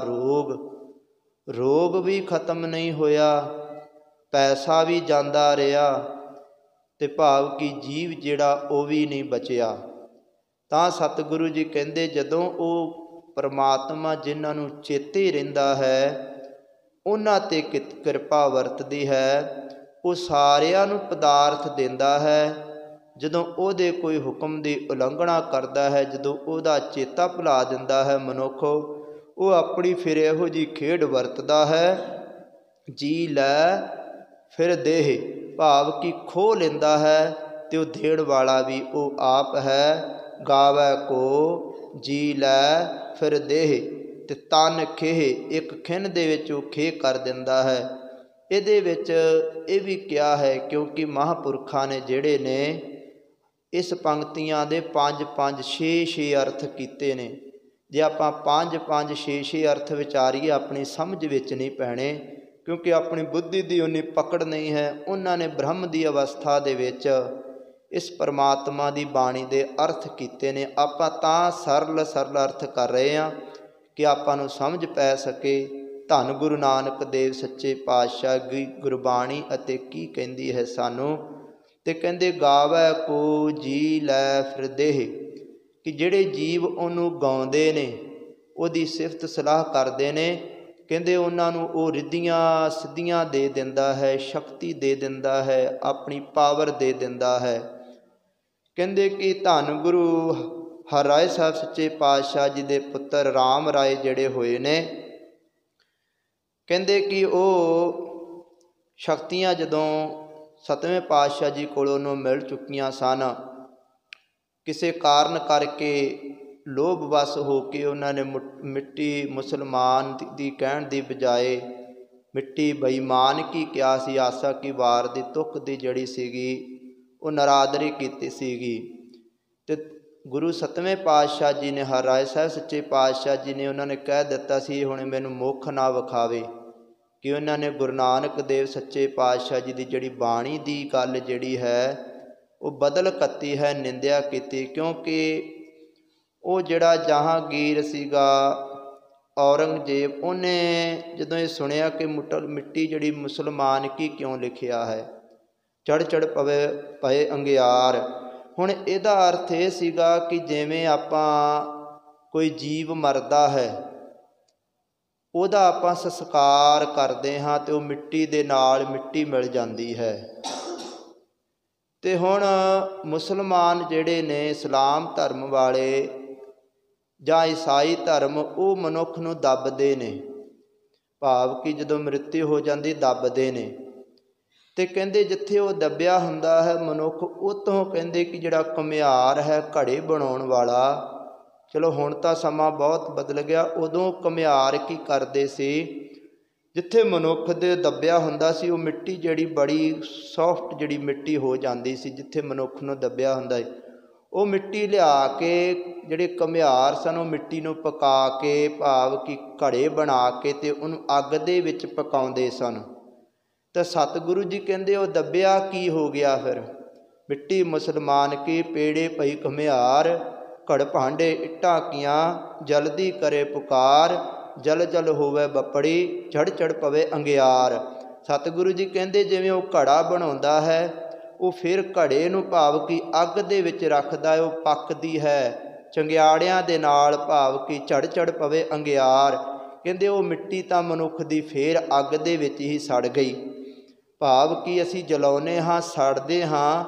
ਰੋਗ ਵੀ ਖਤਮ ਨਹੀਂ ਹੋਇਆ, ਪੈਸਾ ਵੀ ਜਾਂਦਾ ਰਿਹਾ, ਅਤੇ ਭਾਵ ਕਿ ਜੀਵ ਜਿਹੜਾ ਉਹ ਵੀ ਨਹੀਂ ਬਚਿਆ। ਤਾਂ ਸਤਿਗੁਰੂ ਜੀ ਕਹਿੰਦੇ ਜਦੋਂ ਉਹ ਪਰਮਾਤਮਾ ਜਿਨ੍ਹਾਂ ਨੂੰ ਚੇਤੇ ਰਹਿੰਦਾ ਹੈ ਉਹਨਾਂ 'ਤੇ ਕਿਰਪਾ ਵਰਤਦੀ ਹੈ, ਉਹ ਸਾਰਿਆਂ ਨੂੰ ਪਦਾਰਥ ਦਿੰਦਾ ਹੈ। ਜਦੋਂ ਉਹਦੇ ਕੋਈ ਹੁਕਮ ਦੀ ਉਲੰਘਣਾ ਕਰਦਾ ਹੈ, ਜਦੋਂ ਉਹਦਾ ਚੇਤਾ ਭੁਲਾ ਦਿੰਦਾ ਹੈ ਮਨੁੱਖ, ਉਹ ਆਪਣੀ ਫਿਰ ਇਹੋ ਜਿਹੀ ਖੇਡ ਵਰਤਦਾ ਹੈ, ਜੀ ਲੈ ਫਿਰ ਦੇਹ, ਭਾਵ ਕਿ ਖੋਹ ਲੈਂਦਾ ਹੈ ਅਤੇ ਉਹ ਦੇਣ ਵਾਲਾ ਵੀ ਉਹ ਆਪ ਹੈ। ਗਾਵੈ ਕੋ ਜੀ ਲੈ ਫਿਰ ਦੇਹ, ਅਤੇ ਤਨ ਖੇਹ, ਇੱਕ ਖਿਣ ਦੇ ਵਿੱਚ ਉਹ ਖੇਹ ਕਰ ਦਿੰਦਾ ਹੈ। ਇਹਦੇ ਵਿੱਚ ਇਹ ਵੀ ਕਿਹਾ ਹੈ ਕਿਉਂਕਿ ਮਹਾਂਪੁਰਖਾਂ ਨੇ ਜਿਹੜੇ ਨੇ ਇਸ ਪੰਕਤੀਆਂ ਦੇ 5-5, 6-6 ਅਰਥ ਕੀਤੇ ਨੇ। ਜੇ ਆਪਾਂ 5-5, 6-6 ਅਰਥ ਵਿਚਾਰੀਏ ਆਪਣੀ ਸਮਝ ਵਿੱਚ ਨਹੀਂ ਪੈਣੇ, ਕਿਉਂਕਿ ਆਪਣੀ ਬੁੱਧੀ ਦੀ ਉਨੀ ਪਕੜ ਨਹੀਂ ਹੈ। ਉਹਨਾਂ ਨੇ ਬ੍ਰਹਮ ਦੀ ਅਵਸਥਾ ਦੇ ਵਿੱਚ ਇਸ ਪਰਮਾਤਮਾ ਦੀ ਬਾਣੀ ਦੇ ਅਰਥ ਕੀਤੇ ਨੇ। ਆਪਾਂ ਤਾਂ ਸਰਲ ਅਰਥ ਕਰ ਰਹੇ ਹਾਂ ਕਿ ਆਪਾਂ ਨੂੰ ਸਮਝ ਪੈ ਸਕੇ। ਧੰਨ ਗੁਰੂ ਨਾਨਕ ਦੇਵ ਸੱਚੇ ਪਾਤਸ਼ਾਹ ਦੀ ਗੁਰਬਾਣੀ ਅਤੇ ਕੀ ਕਹਿੰਦੀ ਹੈ ਸਾਨੂੰ। ਅਤੇ ਕਹਿੰਦੇ ਗਾਵੈ ਕੋ ਜੀ ਲੈ ਫਿਰ ਦੇਹ, ਕਿ ਜਿਹੜੇ ਜੀਵ ਉਹਨੂੰ ਗਾਉਂਦੇ ਨੇ, ਉਹਦੀ ਸਿਫਤ ਸਲਾਹ ਕਰਦੇ ਨੇ, ਕਹਿੰਦੇ ਉਹਨਾਂ ਨੂੰ ਉਹ ਰਿੱਧੀਆਂ ਸਿੱਧੀਆਂ ਦੇ ਦਿੰਦਾ ਹੈ, ਸ਼ਕਤੀ ਦੇ ਦਿੰਦਾ ਹੈ, ਆਪਣੀ ਪਾਵਰ ਦੇ ਦਿੰਦਾ ਹੈ। ਕਹਿੰਦੇ ਕਿ ਧੰਨ ਗੁਰੂ ਹਰਿਰਾਏ ਸਾਹਿਬ ਸੱਚੇ ਪਾਤਸ਼ਾਹ ਜੀ ਦੇ ਪੁੱਤਰ ਰਾਮ ਰਾਏ ਜਿਹੜੇ ਹੋਏ ਨੇ, ਕਹਿੰਦੇ ਕਿ ਉਹ ਸ਼ਕਤੀਆਂ ਜਦੋਂ 7ਵੇਂ ਪਾਤਸ਼ਾਹ ਜੀ ਕੋਲੋਂ ਉਹਨੂੰ ਮਿਲ ਚੁੱਕੀਆਂ ਸਨ, ਕਿਸੇ ਕਾਰਨ ਕਰਕੇ ਲੋਭ ਵਸ ਹੋ ਕੇ ਉਹਨਾਂ ਨੇ ਮਿੱਟੀ ਮੁਸਲਮਾਨ ਦੀ ਕਹਿਣ ਦੀ ਬਜਾਏ ਮਿੱਟੀ ਬੇਈਮਾਨ ਕੀ ਕਿਹਾ ਸੀ। ਆਸਾ ਕੀ ਵਾਰ ਦੀ ਤੁਕ ਦੀ ਜਿਹੜੀ ਸੀਗੀ ਉਹ ਨਰਾਦਰੀ ਕੀਤੀ ਸੀਗੀ। ਅਤੇ ਗੁਰੂ 7ਵੇਂ ਪਾਤਸ਼ਾਹ ਜੀ ਨੇ, ਹਰਿਰਾਏ ਸਾਹਿਬ ਸੱਚੇ ਪਾਤਸ਼ਾਹ ਜੀ ਨੇ ਉਹਨਾਂ ਨੇ ਕਹਿ ਦਿੱਤਾ ਸੀ ਹੁਣ ਮੈਨੂੰ ਮੁੱਖ ਨਾ ਵਿਖਾਵੇ, ਕਿ ਉਹਨਾਂ ਨੇ ਗੁਰੂ ਨਾਨਕ ਦੇਵ ਸੱਚੇ ਪਾਤਸ਼ਾਹ ਜੀ ਦੀ ਜਿਹੜੀ ਬਾਣੀ ਦੀ ਗੱਲ ਜਿਹੜੀ ਹੈ ਉਹ ਬਦਲ ਕੱਤੀ ਹੈ, ਨਿੰਦਿਆ ਕੀਤੀ। ਕਿਉਂਕਿ ਉਹ ਜਿਹੜਾ ਜਹਾਂਗੀਰ ਸੀਗਾ ਔਰੰਗਜ਼ੇਬ, ਉਹਨੇ ਜਦੋਂ ਇਹ ਸੁਣਿਆ ਕਿ ਮਿੱਟੀ ਜਿਹੜੀ ਮੁਸਲਮਾਨ ਕੀ ਕਿਉਂ ਲਿਖਿਆ ਹੈ, ਚੜ੍ਹ ਪਏ ਅੰਗਿਆਰ। ਹੁਣ ਇਹਦਾ ਅਰਥ ਇਹ ਸੀਗਾ ਕਿ ਜਿਵੇਂ ਆਪਾਂ ਕੋਈ ਜੀਵ ਮਰਦਾ ਹੈ, ਉਹਦਾ ਆਪਾਂ ਸੰਸਕਾਰ ਕਰਦੇ ਹਾਂ ਅਤੇ ਉਹ ਮਿੱਟੀ ਦੇ ਨਾਲ ਮਿੱਟੀ ਮਿਲ ਜਾਂਦੀ ਹੈ। ਅਤੇ ਹੁਣ ਮੁਸਲਮਾਨ ਜਿਹੜੇ ਨੇ, ਇਸਲਾਮ ਧਰਮ ਵਾਲੇ ਜਾਂ ਈਸਾਈ ਧਰਮ, ਉਹ ਮਨੁੱਖ ਨੂੰ ਦੱਬਦੇ ਨੇ, ਭਾਵ ਕਿ ਜਦੋਂ ਮ੍ਰਿਤੂ ਹੋ ਜਾਂਦੀ ਦੱਬਦੇ ਨੇ। ਅਤੇ ਕਹਿੰਦੇ ਜਿੱਥੇ ਉਹ ਦੱਬਿਆ ਹੁੰਦਾ ਹੈ ਮਨੁੱਖ, ਉੱਥੋਂ ਕਹਿੰਦੇ ਕਿ ਜਿਹੜਾ ਘੁਮਿਆਰ ਹੈ ਘੜੇ ਬਣਾਉਣ ਵਾਲਾ, ਚਲੋ ਹੁਣ ਤਾਂ ਸਮਾਂ ਬਹੁਤ ਬਦਲ ਗਿਆ, ਉਦੋਂ ਘੁਮਿਆਰ ਕੀ ਕਰਦੇ ਸੀ, ਜਿੱਥੇ ਮਨੁੱਖ ਦੇ ਦੱਬਿਆ ਹੁੰਦਾ ਸੀ ਉਹ ਮਿੱਟੀ ਜਿਹੜੀ ਬੜੀ ਸੌਫਟ ਜਿਹੜੀ ਮਿੱਟੀ ਹੋ ਜਾਂਦੀ ਸੀ, ਜਿੱਥੇ ਮਨੁੱਖ ਨੂੰ ਦੱਬਿਆ ਹੁੰਦਾ ਸੀ, ਉਹ ਮਿੱਟੀ ਲਿਆ ਕੇ ਜਿਹੜੇ ਘੁਮਿਆਰ ਸਨ ਉਹ ਮਿੱਟੀ ਨੂੰ ਪਕਾ ਕੇ, ਭਾਵ ਕਿ ਘੜੇ ਬਣਾ ਕੇ ਅਤੇ ਉਹਨੂੰ ਅੱਗ ਦੇ ਵਿੱਚ ਪਕਾਉਂਦੇ ਸਨ। ਤਾਂ ਸਤਿਗੁਰੂ ਜੀ ਕਹਿੰਦੇ ਉਹ ਦੱਬਿਆ ਕੀ ਹੋ ਗਿਆ ਫਿਰ, ਮਿੱਟੀ ਮੁਸਲਮਾਨ ਕੀ ਪੇੜੇ ਪਈ ਘੁਮਿਆਰ, ਘੜ ਭਾਂਡੇ ਇੱਟਾਂ ਕੀਆਂ, ਜਲਦੀ ਕਰੇ ਪੁਕਾਰ, ਜਲ ਜਲ ਹੋਵੇ ਬੱਪੜੀ, ਚੜ੍ਹ ਪਵੇ ਅੰਗਿਆਰ। ਸਤਿਗੁਰੂ ਜੀ ਕਹਿੰਦੇ ਜਿਵੇਂ ਉਹ ਘੜਾ ਬਣਾਉਂਦਾ ਹੈ, ਉਹ ਫਿਰ ਘੜੇ ਨੂੰ ਭਾਵ ਕਿ ਅੱਗ ਦੇ ਵਿੱਚ ਰੱਖਦਾ ਹੈ, ਉਹ ਪੱਕਦੀ ਹੈ ਚੰਗਿਆੜਿਆਂ ਦੇ ਨਾਲ, ਭਾਵ ਕਿ ਚੜ੍ਹ ਪਵੇ ਅੰਗਿਆਰ। ਕਹਿੰਦੇ ਉਹ ਮਿੱਟੀ ਤਾਂ ਮਨੁੱਖ ਦੀ ਫੇਰ ਅੱਗ ਦੇ ਵਿੱਚ ਹੀ ਸੜ ਗਈ, ਭਾਵ ਕਿ ਅਸੀਂ ਜਲਾਉਂਦੇ ਹਾਂ, ਸੜਦੇ ਹਾਂ,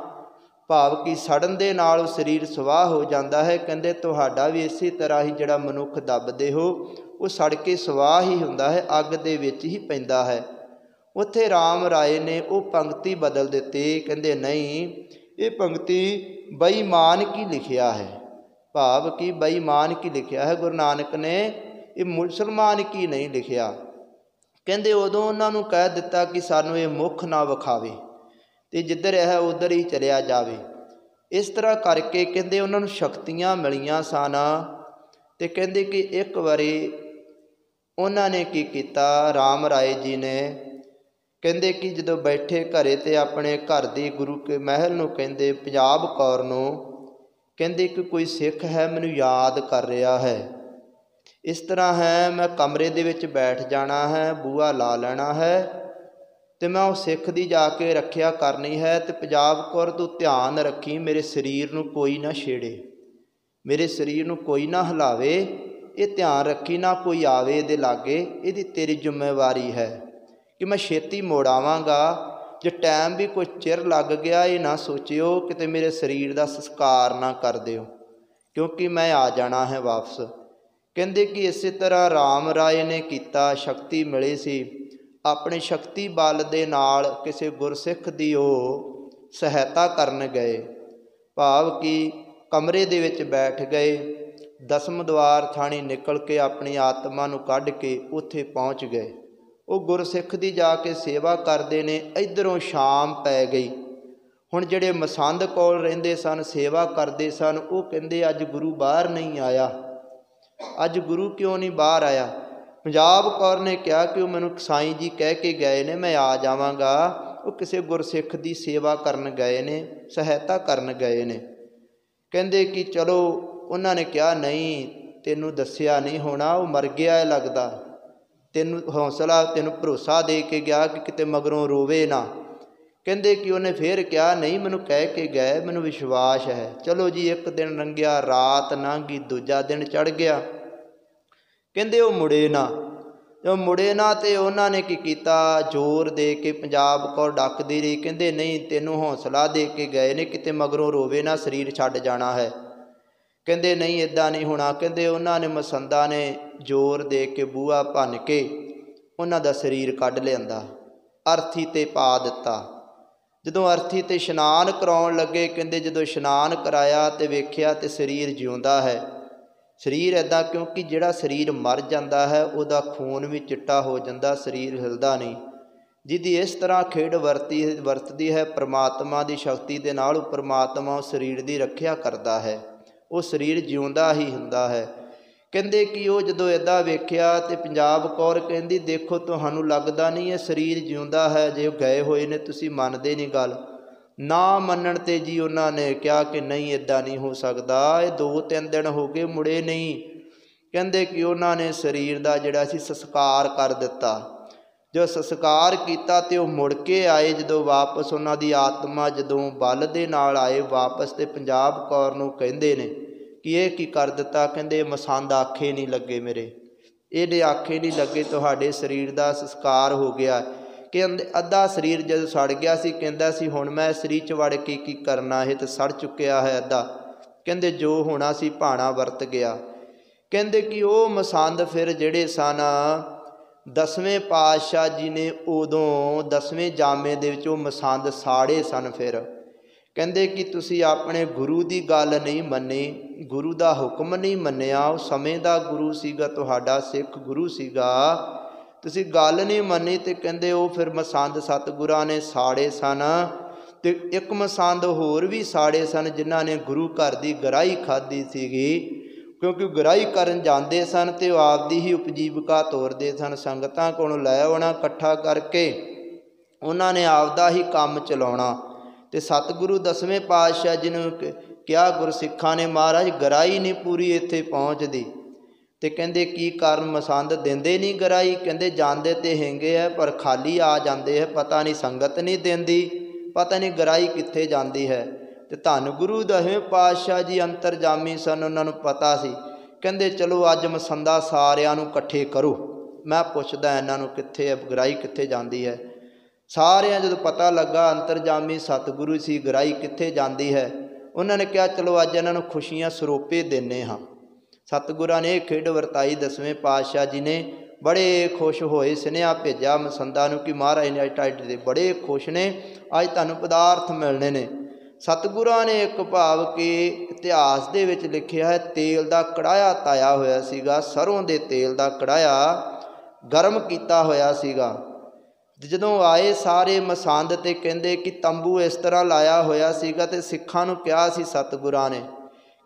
ਭਾਵ ਕਿ ਸੜਨ ਦੇ ਨਾਲ ਉਹ ਸਰੀਰ ਸਵਾਹ ਹੋ ਜਾਂਦਾ ਹੈ। ਕਹਿੰਦੇ ਤੁਹਾਡਾ ਵੀ ਇਸੇ ਤਰ੍ਹਾਂ ਹੀ ਜਿਹੜਾ ਮਨੁੱਖ ਦੱਬਦੇ ਹੋ ਉਹ ਸੜ ਕੇ ਸਵਾਹ ਹੀ ਹੁੰਦਾ ਹੈ, ਅੱਗ ਦੇ ਵਿੱਚ ਹੀ ਪੈਂਦਾ ਹੈ। ਉੱਥੇ ਰਾਮ ਰਾਏ ਨੇ ਉਹ ਪੰਕਤੀ ਬਦਲ ਦਿੱਤੀ, ਕਹਿੰਦੇ ਨਹੀਂ, ਇਹ ਪੰਕਤੀ ਬੇਈਮਾਨ ਕੀ ਲਿਖਿਆ ਹੈ, ਭਾਵ ਕਿ ਬੇਈਮਾਨ ਕੀ ਲਿਖਿਆ ਹੈ। ਗੁਰੂ ਨਾਨਕ ਨੇ ਇਹ ਮੁਸਲਮਾਨ ਕੀ ਨਹੀਂ ਲਿਖਿਆ। ਕਹਿੰਦੇ ਉਦੋਂ ਉਹਨਾਂ ਨੂੰ ਕਹਿ ਦਿੱਤਾ ਕਿ ਸਾਨੂੰ ਇਹ ਮੁੱਖ ਨਾ ਵਿਖਾਵੇ ਅਤੇ ਜਿੱਧਰ ਹੈ ਉੱਧਰ ਹੀ ਚਲਿਆ ਜਾਵੇ। ਇਸ ਤਰ੍ਹਾਂ ਕਰਕੇ ਕਹਿੰਦੇ ਉਹਨਾਂ ਨੂੰ ਸ਼ਕਤੀਆਂ ਮਿਲੀਆਂ ਸਨ। ਅਤੇ ਕਹਿੰਦੇ ਕਿ ਇੱਕ ਵਾਰੀ ਉਹਨਾਂ ਨੇ ਕੀ ਕੀਤਾ, ਰਾਮ ਰਾਏ ਜੀ ਨੇ, ਕਹਿੰਦੇ ਕਿ ਜਦੋਂ ਬੈਠੇ ਘਰੇ ਤੇ ਆਪਣੇ ਘਰ ਦੀ ਗੁਰੂ ਕੇ ਮਹਿਲ ਨੂੰ ਕਹਿੰਦੇ ਪੰਜਾਬ ਕੌਰ ਨੂੰ, ਕਹਿੰਦੇ ਕਿ ਕੋਈ ਸਿੱਖ ਹੈ ਮੈਨੂੰ ਯਾਦ ਕਰ ਰਿਹਾ ਹੈ, ਇਸ ਤਰ੍ਹਾਂ ਹੈ ਮੈਂ ਕਮਰੇ ਦੇ ਵਿੱਚ ਬੈਠ ਜਾਣਾ ਹੈ, ਬੂਹਾ ਲਾ ਲੈਣਾ ਹੈ ਅਤੇ ਮੈਂ ਉਹ ਸਿੱਖ ਦੀ ਜਾ ਕੇ ਰੱਖਿਆ ਕਰਨੀ ਹੈ। ਅਤੇ ਪੰਜਾਬ ਕੌਰ ਤੂੰ ਧਿਆਨ ਰੱਖੀ ਮੇਰੇ ਸਰੀਰ ਨੂੰ ਕੋਈ ਨਾ ਛੇੜੇ, ਮੇਰੇ ਸਰੀਰ ਨੂੰ ਕੋਈ ਨਾ ਹਿਲਾਵੇ, ਇਹ ਧਿਆਨ ਰੱਖੀ ਨਾ ਕੋਈ ਆਵੇ ਇਹਦੇ ਲਾਗੇ, ਇਹਦੀ ਤੇਰੀ ਜ਼ਿੰਮੇਵਾਰੀ ਹੈ ਕਿ ਮੈਂ ਛੇਤੀ ਮੋੜ ਆਵਾਂਗਾ। ਜੇ ਟਾਈਮ ਵੀ ਕੁਝ ਚਿਰ ਲੱਗ ਗਿਆ ਇਹ ਨਾ ਸੋਚਿਓ ਕਿਤੇ ਮੇਰੇ ਸਰੀਰ ਦਾ ਸੰਸਕਾਰ ਨਾ ਕਰ ਦਿਓ, ਕਿਉਂਕਿ ਮੈਂ ਆ ਜਾਣਾ ਹੈ ਵਾਪਸ। ਕਹਿੰਦੇ ਕਿ ਇਸੇ ਤਰ੍ਹਾਂ ਰਾਮ ਰਾਏ ਨੇ ਕੀਤਾ, ਸ਼ਕਤੀ ਮਿਲੀ ਸੀ, ਆਪਣੇ ਸ਼ਕਤੀ ਬਲ ਦੇ ਨਾਲ ਕਿਸੇ ਗੁਰਸਿੱਖ ਦੀ ਉਹ ਸਹਾਇਤਾ ਕਰਨ ਗਏ, ਭਾਵ ਕਿ ਕਮਰੇ ਦੇ ਵਿੱਚ ਬੈਠ ਗਏ, ਦਸਮ ਦੁਆਰ ਥਾਣੀ ਨਿਕਲ ਕੇ ਆਪਣੀ ਆਤਮਾ ਨੂੰ ਕੱਢ ਕੇ ਉੱਥੇ ਪਹੁੰਚ ਗਏ। ਉਹ ਗੁਰਸਿੱਖ ਦੀ ਜਾ ਕੇ ਸੇਵਾ ਕਰਦੇ ਨੇ। ਇੱਧਰੋਂ ਸ਼ਾਮ ਪੈ ਗਈ। ਹੁਣ ਜਿਹੜੇ ਮਸੰਦ ਕੋਲ ਰਹਿੰਦੇ ਸਨ, ਸੇਵਾ ਕਰਦੇ ਸਨ, ਉਹ ਕਹਿੰਦੇ ਅੱਜ ਗੁਰੂ ਬਾਹਰ ਨਹੀਂ ਆਇਆ, ਅੱਜ ਗੁਰੂ ਕਿਉਂ ਨਹੀਂ ਬਾਹਰ ਆਇਆ। ਪੰਜਾਬ ਕੌਰ ਨੇ ਕਿਹਾ ਕਿ ਉਹ ਮੈਨੂੰ ਸਾਈਂ ਜੀ ਕਹਿ ਕੇ ਗਏ ਨੇ ਮੈਂ ਆ ਜਾਵਾਂਗਾ, ਉਹ ਕਿਸੇ ਗੁਰਸਿੱਖ ਦੀ ਸੇਵਾ ਕਰਨ ਗਏ ਨੇ, ਸਹਾਇਤਾ ਕਰਨ ਗਏ ਨੇ। ਕਹਿੰਦੇ ਕਿ ਚਲੋ, ਉਹਨਾਂ ਨੇ ਕਿਹਾ ਨਹੀਂ ਤੈਨੂੰ ਦੱਸਿਆ ਨਹੀਂ ਹੋਣਾ, ਉਹ ਮਰ ਗਿਆ ਲੱਗਦਾ, ਤੈਨੂੰ ਹੌਸਲਾ ਤੈਨੂੰ ਭਰੋਸਾ ਦੇ ਕੇ ਗਿਆ ਕਿ ਕਿਤੇ ਮਗਰੋਂ ਰੋਵੇ ਨਾ। ਕਹਿੰਦੇ ਕਿ ਉਹਨੇ ਫਿਰ ਕਿਹਾ ਨਹੀਂ ਮੈਨੂੰ ਕਹਿ ਕੇ ਗਏ, ਮੈਨੂੰ ਵਿਸ਼ਵਾਸ ਹੈ। ਚਲੋ ਜੀ, ਇੱਕ ਦਿਨ ਲੰਘਿਆ, ਰਾਤ ਲੰਘ ਗਈ, ਦੂਜਾ ਦਿਨ ਚੜ੍ਹ ਗਿਆ। ਕਹਿੰਦੇ ਉਹ ਮੁੜੇ ਨਾ, ਜਦੋਂ ਮੁੜੇ ਨਾ ਅਤੇ ਉਹਨਾਂ ਨੇ ਕੀ ਕੀਤਾ, ਜ਼ੋਰ ਦੇ ਕੇ ਪੰਜਾਬ ਕੌਰ ਡੱਕਦੀ ਰਹੀ। ਕਹਿੰਦੇ ਨਹੀਂ ਤੈਨੂੰ ਹੌਸਲਾ ਦੇ ਕੇ ਗਏ ਨੇ, ਕਿਤੇ ਮਗਰੋਂ ਰੋਵੇ ਨਾ, ਸਰੀਰ ਛੱਡ ਜਾਣਾ ਹੈ। ਕਹਿੰਦੇ ਨਹੀਂ ਇੱਦਾਂ ਨਹੀਂ ਹੋਣਾ। ਕਹਿੰਦੇ ਉਹਨਾਂ ਨੇ ਮਸੰਦਾਂ ਨੇ ਜ਼ੋਰ ਦੇ ਕੇ ਬੂਹਾ ਭੰਨ ਕੇ ਉਹਨਾਂ ਦਾ ਸਰੀਰ ਕੱਢ ਲਿਆਂਦਾ, ਅਰਥੀ 'ਤੇ ਪਾ ਦਿੱਤਾ। ਜਦੋਂ ਅਰਥੀ 'ਤੇ ਇਸ਼ਨਾਨ ਕਰਾਉਣ ਲੱਗੇ, ਕਹਿੰਦੇ ਜਦੋਂ ਇਸ਼ਨਾਨ ਕਰਾਇਆ ਅਤੇ ਵੇਖਿਆ ਅਤੇ ਸਰੀਰ ਜਿਉਂਦਾ ਹੈ। ਸਰੀਰ ਇੱਦਾਂ, ਕਿਉਂਕਿ ਜਿਹੜਾ ਸਰੀਰ ਮਰ ਜਾਂਦਾ ਹੈ ਉਹਦਾ ਖੂਨ ਵੀ ਚਿੱਟਾ ਹੋ ਜਾਂਦਾ, ਸਰੀਰ ਹਿਲਦਾ ਨਹੀਂ। ਜਿਹਦੀ ਇਸ ਤਰ੍ਹਾਂ ਖੇਡ ਵਰਤਦੀ ਹੈ ਪਰਮਾਤਮਾ ਦੀ ਸ਼ਕਤੀ ਦੇ ਨਾਲ, ਉਹ ਪਰਮਾਤਮਾ ਉਸ ਸਰੀਰ ਦੀ ਰੱਖਿਆ ਕਰਦਾ ਹੈ, ਉਹ ਸਰੀਰ ਜਿਉਂਦਾ ਹੀ ਹੁੰਦਾ ਹੈ। ਕਹਿੰਦੇ ਕਿ ਉਹ ਜਦੋਂ ਇੱਦਾਂ ਵੇਖਿਆ ਅਤੇ ਪੰਜਾਬ ਕੌਰ ਕਹਿੰਦੀ ਦੇਖੋ ਤੁਹਾਨੂੰ ਲੱਗਦਾ ਨਹੀਂ ਇਹ ਸਰੀਰ ਜਿਉਂਦਾ ਹੈ, ਜੇ ਉਹ ਗਏ ਹੋਏ ਨੇ ਤੁਸੀਂ ਮੰਨਦੇ ਨਹੀਂ ਗੱਲ। ਨਾ ਮੰਨਣ 'ਤੇ ਜੀ ਉਹਨਾਂ ਨੇ ਕਿਹਾ ਕਿ ਨਹੀਂ ਇੱਦਾਂ ਨਹੀਂ ਹੋ ਸਕਦਾ, ਇਹ 2-3 ਦਿਨ ਹੋ ਗਏ ਮੁੜੇ ਨਹੀਂ। ਕਹਿੰਦੇ ਕਿ ਉਹਨਾਂ ਨੇ ਸਰੀਰ ਦਾ ਜਿਹੜਾ ਸੀ ਸੰਸਕਾਰ ਕਰ ਦਿੱਤਾ। ਜੋ ਸੰਸਕਾਰ ਕੀਤਾ ਅਤੇ ਉਹ ਮੁੜ ਕੇ ਆਏ, ਜਦੋਂ ਵਾਪਸ ਉਹਨਾਂ ਦੀ ਆਤਮਾ ਜਦੋਂ ਬਲ ਦੇ ਨਾਲ ਆਏ ਵਾਪਸ, ਅਤੇ ਪੰਜਾਬ ਕੌਰ ਨੂੰ ਕਹਿੰਦੇ ਨੇ ਕਿ ਇਹ ਕੀ ਕਰ ਦਿੱਤਾ। ਕਹਿੰਦੇ ਮਸੰਦ ਆਖੇ ਨਹੀਂ ਲੱਗੇ ਮੇਰੇ, ਇਹਦੇ ਆਖੇ ਨਹੀਂ ਲੱਗੇ, ਤੁਹਾਡੇ ਸਰੀਰ ਦਾ ਸੰਸਕਾਰ ਹੋ ਗਿਆ। ਕਿ ਅੱਧਾ ਸਰੀਰ ਜਦੋਂ ਸੜ ਗਿਆ ਸੀ, ਕਹਿੰਦਾ ਸੀ ਹੁਣ ਮੈਂ ਸਰੀਰ 'ਚ ਵੜ ਕੇ ਕੀ ਕਰਨਾ, ਇਹ ਤਾਂ ਸੜ ਚੁੱਕਿਆ ਹੈ ਅੱਧਾ। ਕਹਿੰਦੇ ਜੋ ਹੋਣਾ ਸੀ ਭਾਣਾ ਵਰਤ ਗਿਆ। ਕਹਿੰਦੇ ਕਿ ਉਹ ਮਸੰਦ ਫਿਰ ਜਿਹੜੇ ਸਨ, 10ਵੇਂ ਪਾਤਸ਼ਾਹ ਜੀ ਨੇ ਉਦੋਂ 10ਵੇਂ ਜਾਮੇ ਦੇ ਵਿੱਚ ਉਹ ਮਸੰਦ ਸਾੜੇ ਸਨ। ਫਿਰ ਕਹਿੰਦੇ ਕਿ ਤੁਸੀਂ ਆਪਣੇ ਗੁਰੂ ਦੀ ਗੱਲ ਨਹੀਂ ਮੰਨੀ, ਗੁਰੂ ਦਾ ਹੁਕਮ ਨਹੀਂ ਮੰਨਿਆ। ਉਹ ਸਮੇਂ ਦਾ ਗੁਰੂ ਸੀਗਾ, ਤੁਹਾਡਾ ਸਿੱਖ ਗੁਰੂ ਸੀਗਾ, ਤੁਸੀਂ ਗੱਲ ਨਹੀਂ ਮੰਨੀ। ਅਤੇ ਕਹਿੰਦੇ ਉਹ ਫਿਰ ਮਸੰਦ ਸਤਿਗੁਰਾਂ ਨੇ ਸਾੜੇ ਸਨ। ਅਤੇ ਇੱਕ ਮਸੰਦ ਹੋਰ ਵੀ ਸਾੜੇ ਸਨ ਜਿਨ੍ਹਾਂ ਨੇ ਗੁਰੂ ਘਰ ਦੀ ਗਰਾਹੀ ਖਾਧੀ ਸੀਗੀ, ਕਿਉਂਕਿ ਗਰਾਹੀ ਕਰਨ ਜਾਂਦੇ ਸਨ ਅਤੇ ਉਹ ਆਪਦੀ ਹੀ ਉਪਜੀਵਿਕਾ ਤੋਰਦੇ ਸਨ। ਸੰਗਤਾਂ ਕੋਲੋਂ ਲੈ ਆਉਣਾ ਇਕੱਠਾ ਕਰਕੇ, ਉਹਨਾਂ ਨੇ ਆਪਦਾ ਹੀ ਕੰਮ ਚਲਾਉਣਾ। ਅਤੇ ਸਤਿਗੁਰੂ 10ਵੇਂ ਪਾਤਸ਼ਾਹ ਜੀ ਨੂੰ ਕਿਹਾ ਗੁਰਸਿੱਖਾਂ ਨੇ, ਮਹਾਰਾਜ ਗਰਾਹੀ ਨਹੀਂ ਪੂਰੀ ਇੱਥੇ ਪਹੁੰਚਦੀ। ਅਤੇ ਕਹਿੰਦੇ ਕੀ ਕਾਰਨ, ਮਸੰਦ ਦਿੰਦੇ ਨਹੀਂ ਗਰਾਹੀ। ਕਹਿੰਦੇ ਜਾਂਦੇ ਤੇ ਹੈਗੇ ਹੈ ਪਰ ਖਾਲੀ ਆ ਜਾਂਦੇ ਹੈ, ਪਤਾ ਨਹੀਂ ਸੰਗਤ ਨਹੀਂ ਦਿੰਦੀ, ਪਤਾ ਨਹੀਂ ਗਰਾਹੀ ਕਿੱਥੇ ਜਾਂਦੀ ਹੈ। ਅਤੇ ਧੰਨ ਗੁਰੂ 10ਵੇਂ ਪਾਤਸ਼ਾਹ ਜੀ ਅੰਤਰਜਾਮੀ ਸਨ, ਉਹਨਾਂ ਨੂੰ ਪਤਾ ਸੀ। ਕਹਿੰਦੇ ਚਲੋ ਅੱਜ ਮਸੰਦਾ ਸਾਰਿਆਂ ਨੂੰ ਇਕੱਠੇ ਕਰੋ, ਮੈਂ ਪੁੱਛਦਾ ਇਹਨਾਂ ਨੂੰ ਕਿੱਥੇ ਹੈ ਗਰਾਹੀ, ਕਿੱਥੇ ਜਾਂਦੀ ਹੈ। ਸਾਰਿਆਂ ਜਦੋਂ ਪਤਾ ਲੱਗਾ ਅੰਤਰਜਾਮੀ ਸਤਿਗੁਰੂ ਸੀ, ਗਰਾਈ ਕਿੱਥੇ ਜਾਂਦੀ ਹੈ, ਉਹਨਾਂ ਨੇ ਕਿਹਾ ਚਲੋ ਅੱਜ ਇਹਨਾਂ ਨੂੰ ਖੁਸ਼ੀਆਂ ਸਰੋਪੇ ਦਿੰਦੇ ਹਾਂ। ਸਤਿਗੁਰਾਂ ਨੇ ਇਹ ਖੇਡ ਵਰਤਾਈ। 10ਵੇਂ ਪਾਤਸ਼ਾਹ ਜੀ ਨੇ ਬੜੇ ਖੁਸ਼ ਹੋਏ, ਸੁਨੇਹਾ ਭੇਜਿਆ ਮਸੰਦਾਂ ਨੂੰ ਕਿ ਮਹਾਰਾਜ ਨੇ ਅੱਜ ਤੁਹਾਡੇ ਦੇ ਬੜੇ ਖੁਸ਼ ਨੇ, ਅੱਜ ਤੁਹਾਨੂੰ ਪਦਾਰਥ ਮਿਲਣੇ ਨੇ। ਸਤਿਗੁਰਾਂ ਨੇ ਇੱਕ ਭਾਵ ਕਿ ਇਤਿਹਾਸ ਦੇ ਵਿੱਚ ਲਿਖਿਆ ਹੈ, ਤੇਲ ਦਾ ਕੜਾਇਆ ਤਾਇਆ ਹੋਇਆ ਸੀਗਾ, ਸਰੋਂ ਦੇ ਤੇਲ ਦਾ ਕੜਾਇਆ ਗਰਮ ਕੀਤਾ ਹੋਇਆ ਸੀਗਾ। ਜਦੋਂ ਆਏ ਸਾਰੇ ਮਸੰਦ ਤੇ ਕਹਿੰਦੇ ਕਿ ਤੰਬੂ ਇਸ ਤਰ੍ਹਾਂ ਲਾਇਆ ਹੋਇਆ ਸੀਗਾ, ਤੇ ਸਿੱਖਾਂ ਨੂੰ ਕਿਹਾ ਸੀ ਸਤਿਗੁਰਾਂ ਨੇ,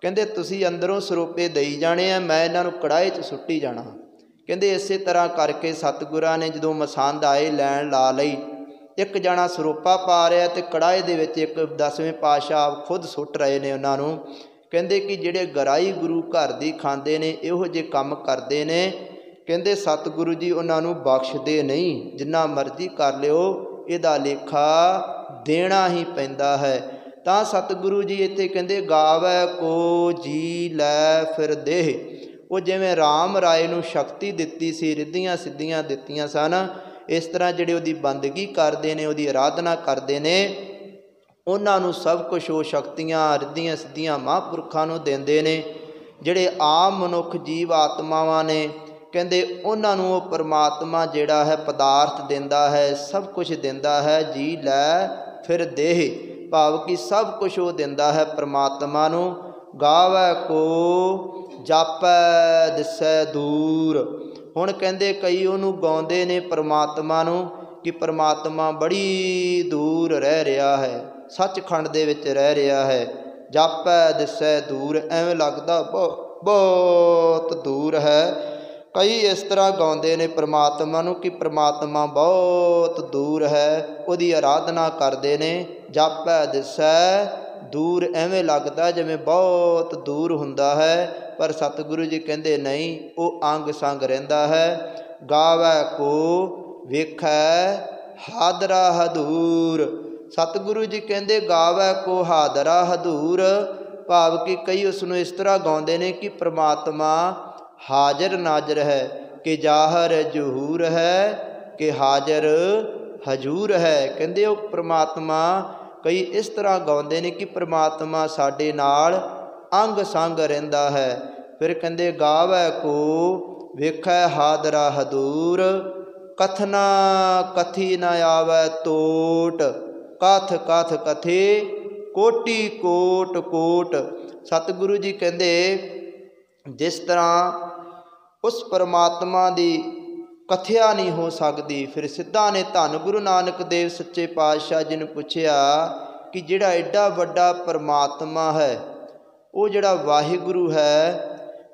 ਕਹਿੰਦੇ ਤੁਸੀਂ ਅੰਦਰੋਂ ਸਰੋਪੇ ਦੇਈ ਜਾਣੇ ਆ, ਮੈਂ ਇਹਨਾਂ ਨੂੰ ਕੜਾਏ 'ਚ ਸੁੱਟੀ ਜਾਣਾ। ਕਹਿੰਦੇ ਇਸੇ ਤਰ੍ਹਾਂ ਕਰਕੇ ਸਤਿਗੁਰਾਂ ਨੇ ਜਦੋਂ ਮਸੰਦ ਆਏ ਲੈਣ ਲਾ ਲਈ, ਇੱਕ ਜਣਾ ਸਰੋਪਾ ਪਾ ਰਿਹਾ ਤੇ ਕੜਾਏ ਦੇ ਵਿੱਚ ਇੱਕ 10ਵੇਂ ਪਾਤਸ਼ਾਹ ਖੁਦ ਸੁੱਟ ਰਹੇ ਨੇ ਉਹਨਾਂ ਨੂੰ। ਕਹਿੰਦੇ ਕਿ ਜਿਹੜੇ ਗਰਾਈ ਗੁਰੂ ਘਰ ਦੀ ਖਾਂਦੇ ਨੇ, ਇਹੋ ਜਿਹੇ ਕੰਮ ਕਰਦੇ ਨੇ, ਕਹਿੰਦੇ ਸਤਿਗੁਰੂ ਜੀ ਉਹਨਾਂ ਨੂੰ ਬਖਸ਼ਦੇ ਨਹੀਂ, ਜਿੰਨਾ ਮਰਜ਼ੀ ਕਰ ਲਿਓ, ਇਹਦਾ ਲੇਖਾ ਦੇਣਾ ਹੀ ਪੈਂਦਾ ਹੈ। ਤਾਂ ਸਤਿਗੁਰੂ ਜੀ ਇੱਥੇ ਕਹਿੰਦੇ ਗਾਵੈ ਕੋ ਜੀ ਲੈ ਫਿਰ ਦੇਹ। ਉਹ ਜਿਵੇਂ ਰਾਮ ਰਾਏ ਨੂੰ ਸ਼ਕਤੀ ਦਿੱਤੀ ਸੀ, ਰਿੱਧੀਆਂ ਸਿੱਧੀਆਂ ਦਿੱਤੀਆਂ ਸਨ, ਇਸ ਤਰ੍ਹਾਂ ਜਿਹੜੇ ਉਹਦੀ ਬੰਦਗੀ ਕਰਦੇ ਨੇ, ਉਹਦੀ ਅਰਾਧਨਾ ਕਰਦੇ ਨੇ, ਉਹਨਾਂ ਨੂੰ ਸਭ ਕੁਛ ਉਹ ਸ਼ਕਤੀਆਂ ਰਿੱਧੀਆਂ ਸਿੱਧੀਆਂ ਮਹਾਂਪੁਰਖਾਂ ਨੂੰ ਦਿੰਦੇ ਨੇ। ਜਿਹੜੇ ਆਮ ਮਨੁੱਖ ਜੀਵ ਆਤਮਾਵਾਂ ਨੇ, ਕਹਿੰਦੇ ਉਹਨਾਂ ਨੂੰ ਉਹ ਪਰਮਾਤਮਾ ਜਿਹੜਾ ਹੈ ਪਦਾਰਥ ਦਿੰਦਾ ਹੈ, ਸਭ ਕੁਛ ਦਿੰਦਾ ਹੈ। ਜੀ ਲੈ ਫਿਰ ਦੇਹ ਭਾਵ ਕਿ ਸਭ ਕੁਛ ਉਹ ਦਿੰਦਾ ਹੈ ਪਰਮਾਤਮਾ ਨੂੰ। ਗਾਵੈ ਕੋ ਜਾਪੈ ਦਿਸੈ ਦੂਰ। ਹੁਣ ਕਹਿੰਦੇ ਕਈ ਉਹਨੂੰ ਗਾਉਂਦੇ ਨੇ ਪਰਮਾਤਮਾ ਨੂੰ ਕਿ ਪਰਮਾਤਮਾ ਬੜੀ ਦੂਰ ਰਹਿ ਰਿਹਾ ਹੈ, ਸੱਚਖੰਡ ਦੇ ਵਿੱਚ ਰਹਿ ਰਿਹਾ ਹੈ। ਜਾਪੈ ਦਿਸੈ ਦੂਰ, ਐਵੇਂ ਲੱਗਦਾ ਬਹੁਤ ਦੂਰ ਹੈ। ਕਈ ਇਸ ਤਰ੍ਹਾਂ ਗਾਉਂਦੇ ਨੇ ਪਰਮਾਤਮਾ ਨੂੰ ਕਿ ਪਰਮਾਤਮਾ ਬਹੁਤ ਦੂਰ ਹੈ, ਉਹਦੀ ਅਰਾਧਨਾ ਕਰਦੇ ਨੇ। ਜਾਪੈ ਦਿਸੈ ਦੂਰ, ਐਵੇਂ ਲੱਗਦਾ ਜਿਵੇਂ ਬਹੁਤ ਦੂਰ ਹੁੰਦਾ ਹੈ, ਪਰ ਸਤਿਗੁਰੂ ਜੀ ਕਹਿੰਦੇ ਨਹੀਂ, ਉਹ ਅੰਗ ਸੰਗ ਰਹਿੰਦਾ ਹੈ। ਗਾਵੈ ਕੋ ਵੇਖੈ ਹਾਦਰਾ ਹਦੂਰ। ਸਤਿਗੁਰੂ ਜੀ ਕਹਿੰਦੇ ਗਾਵੈ ਕੋ ਹਾਦਰਾ ਹਦੂਰ, ਭਾਵ ਕਿ ਕਈ ਉਸ ਨੂੰ ਇਸ ਤਰ੍ਹਾਂ ਗਾਉਂਦੇ ਨੇ ਕਿ ਪ੍ਰਮਾਤਮਾ ਹਾਜ਼ਰ ਨਾਜ਼ਰ ਹੈ, ਕਿ ਜ਼ਾਹਰ ਜ਼ਹੂਰ ਹੈ, ਕਿ ਹਾਜ਼ਰ ਹਜੂਰ ਹੈ। ਕਹਿੰਦੇ ਉਹ ਪ੍ਰਮਾਤਮਾ ਕਈ ਇਸ ਤਰ੍ਹਾਂ ਗਾਉਂਦੇ ਨੇ ਕਿ ਪ੍ਰਮਾਤਮਾ ਸਾਡੇ ਨਾਲ ਅੰਗ ਸੰਗ ਰਹਿੰਦਾ ਹੈ। ਫਿਰ ਕਹਿੰਦੇ ਗਾਵੈ ਕੋ ਵੇਖੈ ਹਾਦਰਾ ਹਦੂਰ, ਕਥਨਾ ਕਥੀ ਨ ਆਵੈ ਤੋਟ, ਕਥ ਕਥ ਕਥੇ ਕੋਟੀ ਕੋਟ ਕੋਟ। ਸਤਿਗੁਰੂ ਜੀ ਕਹਿੰਦੇ ਜਿਸ ਤਰ੍ਹਾਂ ਉਸ ਪਰਮਾਤਮਾ ਦੀ ਕਥਿਆ ਨਹੀਂ ਹੋ ਸਕਦੀ। ਫਿਰ ਸਿੱਧਾ ਨੇ ਧੰਨ ਗੁਰੂ ਨਾਨਕ ਦੇਵ ਸੱਚੇ ਪਾਤਸ਼ਾਹ ਜੀ ਨੂੰ ਪੁੱਛਿਆ ਕਿ ਜਿਹੜਾ ਐਡਾ ਵੱਡਾ ਪਰਮਾਤਮਾ ਹੈ, ਉਹ ਜਿਹੜਾ ਵਾਹਿਗੁਰੂ ਹੈ,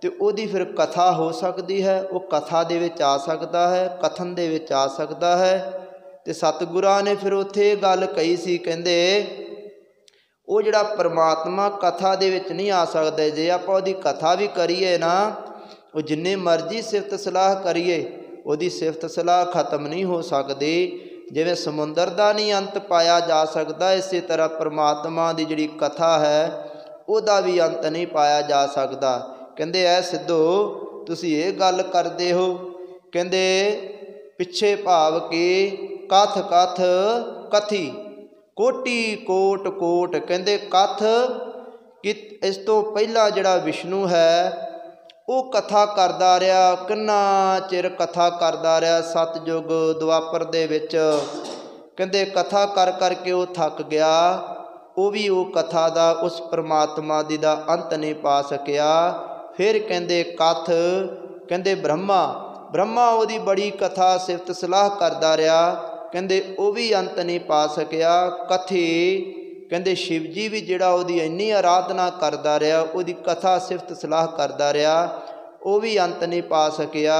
ਤੇ ਉਹਦੀ ਫਿਰ ਕਥਾ ਹੋ ਸਕਦੀ ਹੈ? ਉਹ ਕਥਾ ਦੇ ਵਿੱਚ ਆ ਸਕਦਾ ਹੈ, ਕਥਨ ਦੇ ਵਿੱਚ ਆ ਸਕਦਾ ਹੈ? ਤੇ ਸਤਿਗੁਰਾਂ ਨੇ ਫਿਰ ਉੱਥੇ ਇਹ ਗੱਲ ਕਹੀ ਸੀ, ਕਹਿੰਦੇ ਉਹ ਜਿਹੜਾ ਪਰਮਾਤਮਾ ਕਥਾ ਦੇ ਵਿੱਚ ਨਹੀਂ ਆ ਸਕਦਾ। ਜੇ ਆਪਾਂ ਉਹਦੀ ਕਥਾ ਵੀ ਕਰੀਏ ਨਾ, ਉਹ ਜਿੰਨੇ ਮਰਜ਼ੀ ਸਿਫਤ ਸਲਾਹ ਕਰੀਏ, ਉਹਦੀ ਸਿਫਤ ਸਲਾਹ ਖਤਮ ਨਹੀਂ ਹੋ ਸਕਦੀ। ਜਿਵੇਂ ਸਮੁੰਦਰ ਦਾ ਨਹੀਂ ਅੰਤ ਪਾਇਆ ਜਾ ਸਕਦਾ, ਇਸੇ ਤਰ੍ਹਾਂ ਪਰਮਾਤਮਾ ਦੀ ਜਿਹੜੀ ਕਥਾ ਹੈ ਉਹਦਾ ਵੀ ਅੰਤ ਨਹੀਂ ਪਾਇਆ ਜਾ ਸਕਦਾ। ਕਹਿੰਦੇ ਐ ਸਿੱਧੋ ਤੁਸੀਂ ਇਹ ਗੱਲ ਕਰਦੇ ਹੋ, ਕਹਿੰਦੇ ਪਿੱਛੇ ਭਾਵ ਕਿ ਕਥ ਕਥ ਕਥੀ ਕੋਟੀ ਕੋਟ ਕੋਟ। ਕਹਿੰਦੇ ਕਥ ਕਿ ਇਸ ਤੋਂ ਪਹਿਲਾਂ ਜਿਹੜਾ ਵਿਸ਼ਨੂੰ ਹੈ ਉਹ ਕਥਾ ਕਰਦਾ ਰਿਹਾ, ਕਿੰਨਾ ਚਿਰ ਕਥਾ ਕਰਦਾ ਰਿਹਾ, ਸਤਯੁਗ ਦੁਆਪਰ ਦੇ ਵਿੱਚ। ਕਹਿੰਦੇ ਕਥਾ ਕਰ ਕਰਕੇ ਉਹ ਥੱਕ ਗਿਆ, ਉਹ ਵੀ ਉਹ ਕਥਾ ਦਾ, ਉਸ ਪਰਮਾਤਮਾ ਦੀ ਦਾ ਅੰਤ ਨਹੀਂ ਪਾ ਸਕਿਆ। ਫਿਰ ਕਹਿੰਦੇ ਕਥ, ਕਹਿੰਦੇ ਬ੍ਰਹਮਾ ਉਹਦੀ ਬੜੀ ਕਥਾ ਸਿਫਤ ਸਲਾਹ ਕਰਦਾ ਰਿਹਾ, ਕਹਿੰਦੇ ਉਹ ਵੀ ਅੰਤ ਨਹੀਂ ਪਾ ਸਕਿਆ। ਕਥੀ ਕਹਿੰਦੇ ਸ਼ਿਵ ਜੀ ਵੀ ਜਿਹੜਾ ਉਹਦੀ ਇੰਨੀ ਆਰਾਧਨਾ ਕਰਦਾ ਰਿਹਾ, ਉਹਦੀ ਕਥਾ ਸਿਫਤ ਸਲਾਹ ਕਰਦਾ ਰਿਹਾ, ਉਹ ਵੀ ਅੰਤ ਨਹੀਂ ਪਾ ਸਕਿਆ।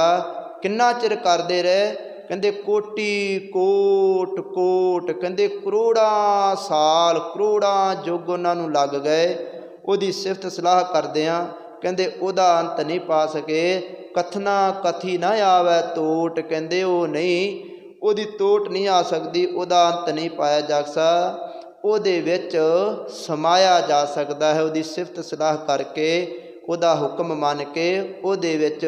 ਕਿੰਨਾ ਚਿਰ ਕਰਦੇ ਰਹੇ? ਕਹਿੰਦੇ ਕੋਟੀ ਕੋਟ ਕੋਟ। ਕਹਿੰਦੇ ਕਰੋੜਾਂ ਸਾਲ, ਕਰੋੜਾਂ ਯੁੱਗ ਉਹਨਾਂ ਨੂੰ ਲੱਗ ਗਏ ਉਹਦੀ ਸਿਫਤ ਸਲਾਹ ਕਰਦਿਆਂ। ਕਹਿੰਦੇ ਉਹਦਾ ਅੰਤ ਨਹੀਂ ਪਾ ਸਕੇ। ਕਥਨਾ ਕਥੀ ਨਾ ਆਵੈ ਤੋਟ। ਕਹਿੰਦੇ ਉਹ ਨਹੀਂ, ਉਹਦੀ ਤੋਟ ਨਹੀਂ ਆ ਸਕਦੀ, ਉਹਦਾ ਅੰਤ ਨਹੀਂ ਪਾਇਆ ਜਾ ਸਕਦਾ, ਉਹਦੇ ਵਿੱਚ ਸਮਾਇਆ ਜਾ ਸਕਦਾ ਹੈ। ਉਹਦੀ ਸਿਫਤ ਸਲਾਹ ਕਰਕੇ, ਉਹਦਾ ਹੁਕਮ ਮੰਨ ਕੇ ਉਹਦੇ ਵਿੱਚ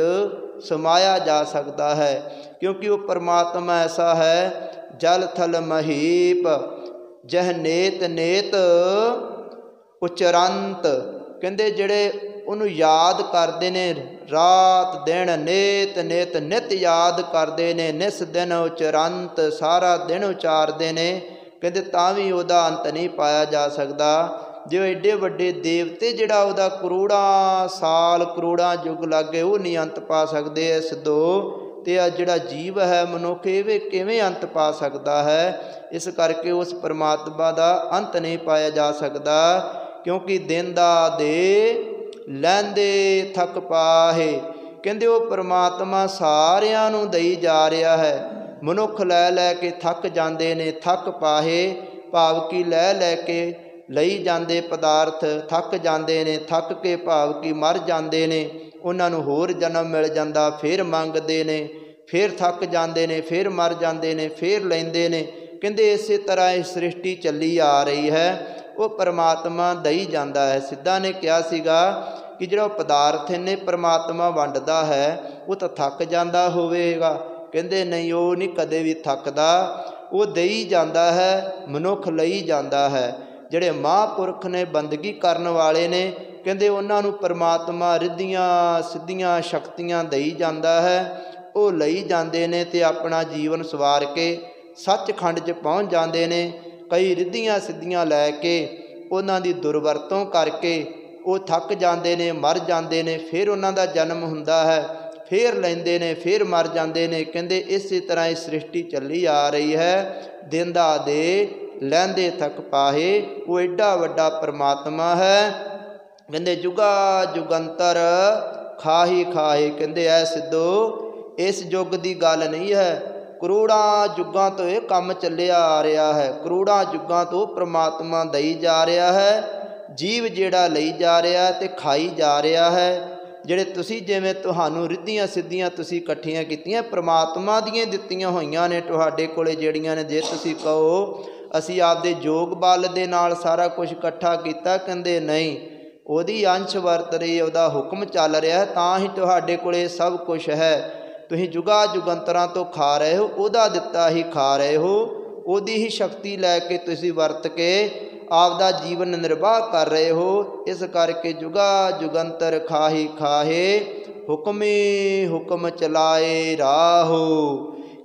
ਸਮਾਇਆ ਜਾ ਸਕਦਾ ਹੈ, ਕਿਉਂਕਿ ਉਹ ਪਰਮਾਤਮਾ ਐਸਾ ਹੈ ਜਲ ਥਲ ਮਹੀਪ ਜਹ ਨੇਤ ਨੇਤ ਉਚਰੰਤ। ਕਹਿੰਦੇ ਜਿਹੜੇ ਉਹਨੂੰ ਯਾਦ ਕਰਦੇ ਨੇ ਰਾਤ ਦਿਨ, ਨੇਤ ਨੇਤ ਨਿਤ ਯਾਦ ਕਰਦੇ ਨੇ, ਨਿਸ ਦਿਨ ਉਚਰੰਤ ਸਾਰਾ ਦਿਨ ਉਚਾਰਦੇ ਨੇ, ਕਹਿੰਦੇ ਤਾਂ ਵੀ ਉਹਦਾ ਅੰਤ ਨਹੀਂ ਪਾਇਆ ਜਾ ਸਕਦਾ। ਜੋ ਐਡੇ ਵੱਡੇ ਦੇਵਤੇ ਜਿਹੜਾ ਉਹਦਾ ਕਰੋੜਾਂ ਸਾਲ ਕਰੋੜਾਂ ਯੁੱਗ ਲੱਗੇ ਉਹ ਨਹੀਂ ਅੰਤ ਪਾ ਸਕਦੇ ਇਸ ਦੋ, ਤੇ ਆ ਜਿਹੜਾ ਜੀਵ ਹੈ ਮਨੁੱਖ ਇਹ ਕਿਵੇਂ ਅੰਤ ਪਾ ਸਕਦਾ ਹੈ। ਇਸ ਕਰਕੇ ਉਸ ਪਰਮਾਤਮਾ ਦਾ ਅੰਤ ਨਹੀਂ ਪਾਇਆ ਜਾ ਸਕਦਾ, ਕਿਉਂਕਿ ਦਿੰਦਾ ਦੇ ਲੈਂਦੇ ਥੱਕ ਪਾਹੇ। ਕਹਿੰਦੇ ਉਹ ਪਰਮਾਤਮਾ ਸਾਰਿਆਂ ਨੂੰ ਦਈ ਜਾ ਰਿਹਾ ਹੈ। ਮਨੁੱਖ ਲੈ ਲੈ ਕੇ ਥੱਕ ਜਾਂਦੇ ਨੇ, ਥੱਕ ਪਾਹੇ ਭਾਵ ਕਿ ਲੈ ਲੈ ਕੇ ਲਈ ਜਾਂਦੇ ਪਦਾਰਥ ਥੱਕ ਜਾਂਦੇ ਨੇ, ਥੱਕ ਕੇ ਭਾਵ ਕਿ ਮਰ ਜਾਂਦੇ ਨੇ, ਉਹਨਾਂ ਨੂੰ ਹੋਰ ਜਨਮ ਮਿਲ ਜਾਂਦਾ, ਫਿਰ ਮੰਗਦੇ ਨੇ, ਫਿਰ ਥੱਕ ਜਾਂਦੇ ਨੇ, ਫਿਰ ਮਰ ਜਾਂਦੇ ਨੇ, ਫਿਰ ਲੈਂਦੇ ਨੇ। ਕਹਿੰਦੇ ਇਸੇ ਤਰ੍ਹਾਂ ਇਹ ਸ੍ਰਿਸ਼ਟੀ ਚੱਲੀ ਆ ਰਹੀ ਹੈ, ਉਹ ਪਰਮਾਤਮਾ ਦਈ ਜਾਂਦਾ ਹੈ। ਸਿੱਧਾ ਨੇ ਕਿਹਾ ਸੀਗਾ ਕਿ ਜਿਹੜਾ ਪਦਾਰਥ ਇਹਨੇ ਪਰਮਾਤਮਾ ਵੰਡਦਾ ਹੈ ਉਹ ਤਾਂ ਥੱਕ ਜਾਂਦਾ ਹੋਵੇਗਾ। ਕਹਿੰਦੇ ਨਹੀਂ, ਉਹ ਨਹੀਂ ਕਦੇ ਵੀ ਥੱਕਦਾ, ਉਹ ਦਈ ਜਾਂਦਾ ਹੈ, ਮਨੁੱਖ ਲਈ ਜਾਂਦਾ ਹੈ। ਜਿਹੜੇ ਮਹਾਂਪੁਰਖ ਨੇ, ਬੰਦਗੀ ਕਰਨ ਵਾਲੇ ਨੇ, ਕਹਿੰਦੇ ਉਹਨਾਂ ਨੂੰ ਪਰਮਾਤਮਾ ਰਿੱਧੀਆਂ ਸਿੱਧੀਆਂ ਸ਼ਕਤੀਆਂ ਦਈ ਜਾਂਦਾ ਹੈ, ਉਹ ਲਈ ਜਾਂਦੇ ਨੇ ਤੇ ਆਪਣਾ ਜੀਵਨ ਸਵਾਰ ਕੇ ਸੱਚਖੰਡ 'ਚ ਪਹੁੰਚ ਜਾਂਦੇ ਨੇ। ਕਈ ਰਿੱਧੀਆਂ ਸਿੱਧੀਆਂ ਲੈ ਕੇ ਉਹਨਾਂ ਦੀ ਦੁਰਵਰਤੋਂ ਕਰਕੇ ਉਹ ਥੱਕ ਜਾਂਦੇ ਨੇ, ਮਰ ਜਾਂਦੇ ਨੇ, ਫਿਰ ਉਹਨਾਂ ਦਾ ਜਨਮ ਹੁੰਦਾ ਹੈ, ਫਿਰ ਲੈਂਦੇ ਨੇ, ਫਿਰ ਮਰ ਜਾਂਦੇ ਨੇ। ਕਹਿੰਦੇ ਇਸੇ ਤਰ੍ਹਾਂ ਇਹ ਸ੍ਰਿਸ਼ਟੀ ਚੱਲੀ ਆ ਰਹੀ ਹੈ, ਦਿੰਦਾ ਦੇ ਲੈਂਦੇ ਥੱਕ ਪਾਹੇ। ਉਹ ਐਡਾ ਵੱਡਾ ਪਰਮਾਤਮਾ ਹੈ। ਕਹਿੰਦੇ ਜੁਗਾ ਜੁਗੰਤਰ ਖਾਹੀ ਖਾਹੇ। ਕਹਿੰਦੇ ਐ ਸਿੱਧੋ ਇਸ ਯੁੱਗ ਦੀ ਗੱਲ ਨਹੀਂ ਹੈ, ਕਰੋੜਾਂ ਯੁੱਗਾਂ ਤੋਂ ਇਹ ਕੰਮ ਚੱਲਿਆ ਆ ਰਿਹਾ ਹੈ। ਕਰੋੜਾਂ ਯੁੱਗਾਂ ਤੋਂ ਪਰਮਾਤਮਾ ਦਈ ਜਾ ਰਿਹਾ ਹੈ, ਜੀਵ ਜਿਹੜਾ ਲਈ ਜਾ ਰਿਹਾ ਤੇ ਖਾਈ ਜਾ ਰਿਹਾ ਹੈ। ਜਿਹੜੇ ਤੁਸੀਂ ਜਿਵੇਂ ਤੁਹਾਨੂੰ ਰਿੱਧੀਆਂ ਸਿੱਧੀਆਂ ਤੁਸੀਂ ਇਕੱਠੀਆਂ ਕੀਤੀਆਂ, ਪਰਮਾਤਮਾ ਦੀਆਂ ਦਿੱਤੀਆਂ ਹੋਈਆਂ ਨੇ ਤੁਹਾਡੇ ਕੋਲੇ ਜਿਹੜੀਆਂ ਨੇ। ਜੇ ਤੁਸੀਂ ਕਹੋ ਅਸੀਂ ਆਪਦੇ ਯੋਗ ਬਲ ਦੇ ਨਾਲ ਸਾਰਾ ਕੁਝ ਇਕੱਠਾ ਕੀਤਾ, ਕਹਿੰਦੇ ਨਹੀਂ, ਉਹਦੀ ਅੰਸ਼ ਵਰਤ ਰਹੀ, ਉਹਦਾ ਹੁਕਮ ਚੱਲ ਰਿਹਾ ਤਾਂ ਹੀ ਤੁਹਾਡੇ ਕੋਲੇ ਸਭ ਕੁਝ ਹੈ। ਤੁਸੀਂ ਜੁਗਾ ਜੁਗੰਤਰਾਂ ਤੋਂ ਖਾ ਰਹੇ ਹੋ, ਉਹਦਾ ਦਿੱਤਾ ਹੀ ਖਾ ਰਹੇ ਹੋ, ਉਹਦੀ ਹੀ ਸ਼ਕਤੀ ਲੈ ਕੇ ਤੁਸੀਂ ਵਰਤ ਕੇ ਆਪਦਾ ਜੀਵਨ ਨਿਰਵਾਹ ਕਰ ਰਹੇ ਹੋ। ਇਸ ਕਰਕੇ ਜੁਗਾ ਜੁਗੰਤਰ ਖਾਹੀ ਖਾਹੇ, ਹੁਕਮੀ ਹੁਕਮ ਚਲਾਏ ਰਾਹੋ।